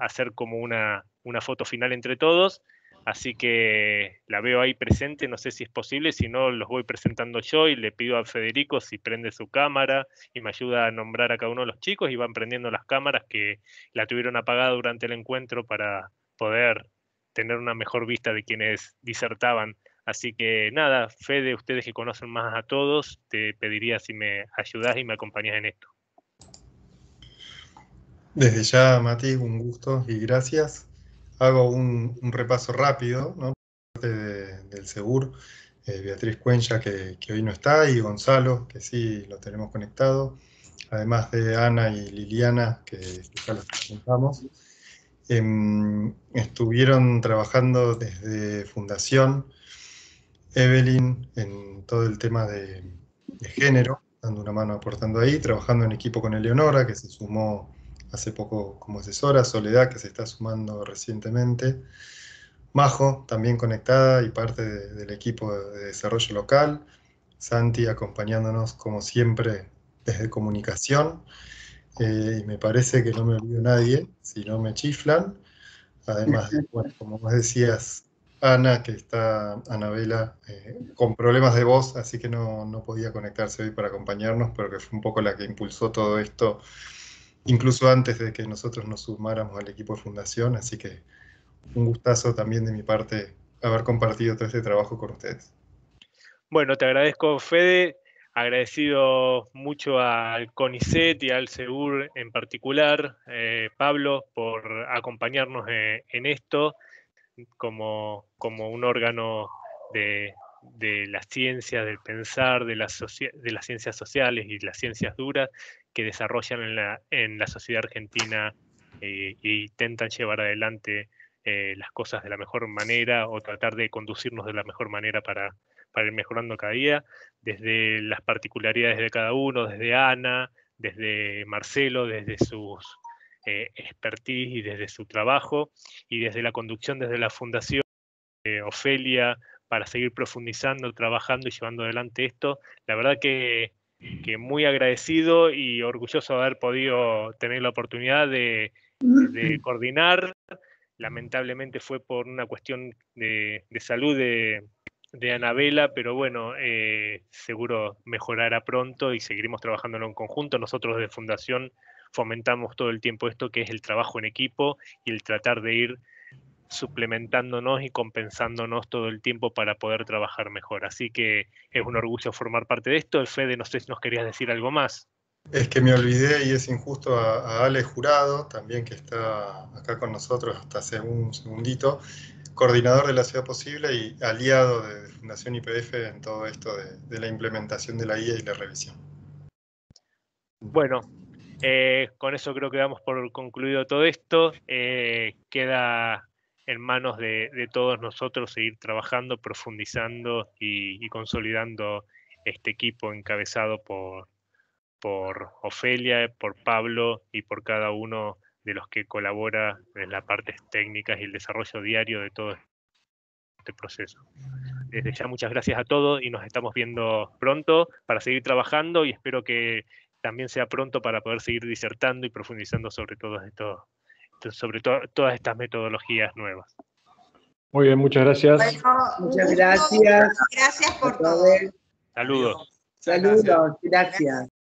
hacer como una foto final entre todos. Así que la veo ahí presente, no sé si es posible, si no los voy presentando yo y le pido a Federico si prende su cámara y me ayuda a nombrar a cada uno de los chicos, y van prendiendo las cámaras que la tuvieron apagada durante el encuentro para poder tener una mejor vista de quienes disertaban. Así que nada, Fede, ustedes que conocen más a todos, te pediría si me ayudás y me acompañás en esto. Desde ya, Mati, un gusto y gracias. Hago un repaso rápido, ¿no? Parte del Segur, Beatriz Cuencha, que hoy no está, y Gonzalo, que sí lo tenemos conectado, además de Ana y Liliana, que ya los presentamos. Estuvieron trabajando desde Fundación Evelyn en todo el tema de género, dando una mano, aportando ahí, trabajando en equipo con Eleonora, que se sumó hace poco como asesora, Soledad, que se está sumando recientemente, Majo, también conectada y parte del equipo de desarrollo local, Santi acompañándonos como siempre desde comunicación, y me parece que no me olvido nadie, si no me chiflan. además de, bueno, como vos decías, Ana, que está, Anabela, con problemas de voz, así que no podía conectarse hoy para acompañarnos, pero que fue un poco la que impulsó todo esto, incluso antes de que nosotros nos sumáramos al equipo de fundación, así que un gustazo también de mi parte haber compartido todo este trabajo con ustedes. Bueno, te agradezco, Fede, agradecido mucho al CONICET y al SEUR en particular, Pablo, por acompañarnos en esto como un órgano de las ciencias, del pensar, de las ciencias sociales y las ciencias duras que desarrollan en la sociedad argentina e intentan llevar adelante las cosas de la mejor manera o tratar de conducirnos de la mejor manera para ir mejorando cada día, desde las particularidades de cada uno, desde Ana, desde Marcelo, desde sus expertise y desde su trabajo, y desde la conducción desde la Fundación Ofelia, para seguir profundizando, trabajando y llevando adelante esto. La verdad que muy agradecido y orgulloso de haber podido tener la oportunidad de coordinar. Lamentablemente fue por una cuestión de salud de Anabela, pero bueno, seguro mejorará pronto y seguiremos trabajando en conjunto. Nosotros de Fundación fomentamos todo el tiempo esto, que es el trabajo en equipo y el tratar de ir suplementándonos y compensándonos todo el tiempo para poder trabajar mejor. Así que es un orgullo formar parte de esto. Fede, no sé si nos querías decir algo más. Es que me olvidé y es injusto a Ale Jurado, también que está acá con nosotros hasta hace un segundito, coordinador de la Ciudad Posible y aliado de Fundación YPF en todo esto de la implementación de la guía y la revisión. Bueno, con eso creo que damos por concluido todo esto. Queda en manos de todos nosotros seguir trabajando, profundizando y consolidando este equipo encabezado por Ofelia, por Pablo y por cada uno de los que colabora en las partes técnicas y el desarrollo diario de todo este proceso. Desde ya muchas gracias a todos y nos estamos viendo pronto para seguir trabajando y espero que también sea pronto para poder seguir disertando y profundizando sobre todas estas metodologías nuevas. Muy bien, muchas gracias. Bueno, muchas gracias. Gracias por todo. Saludos. Saludos, gracias.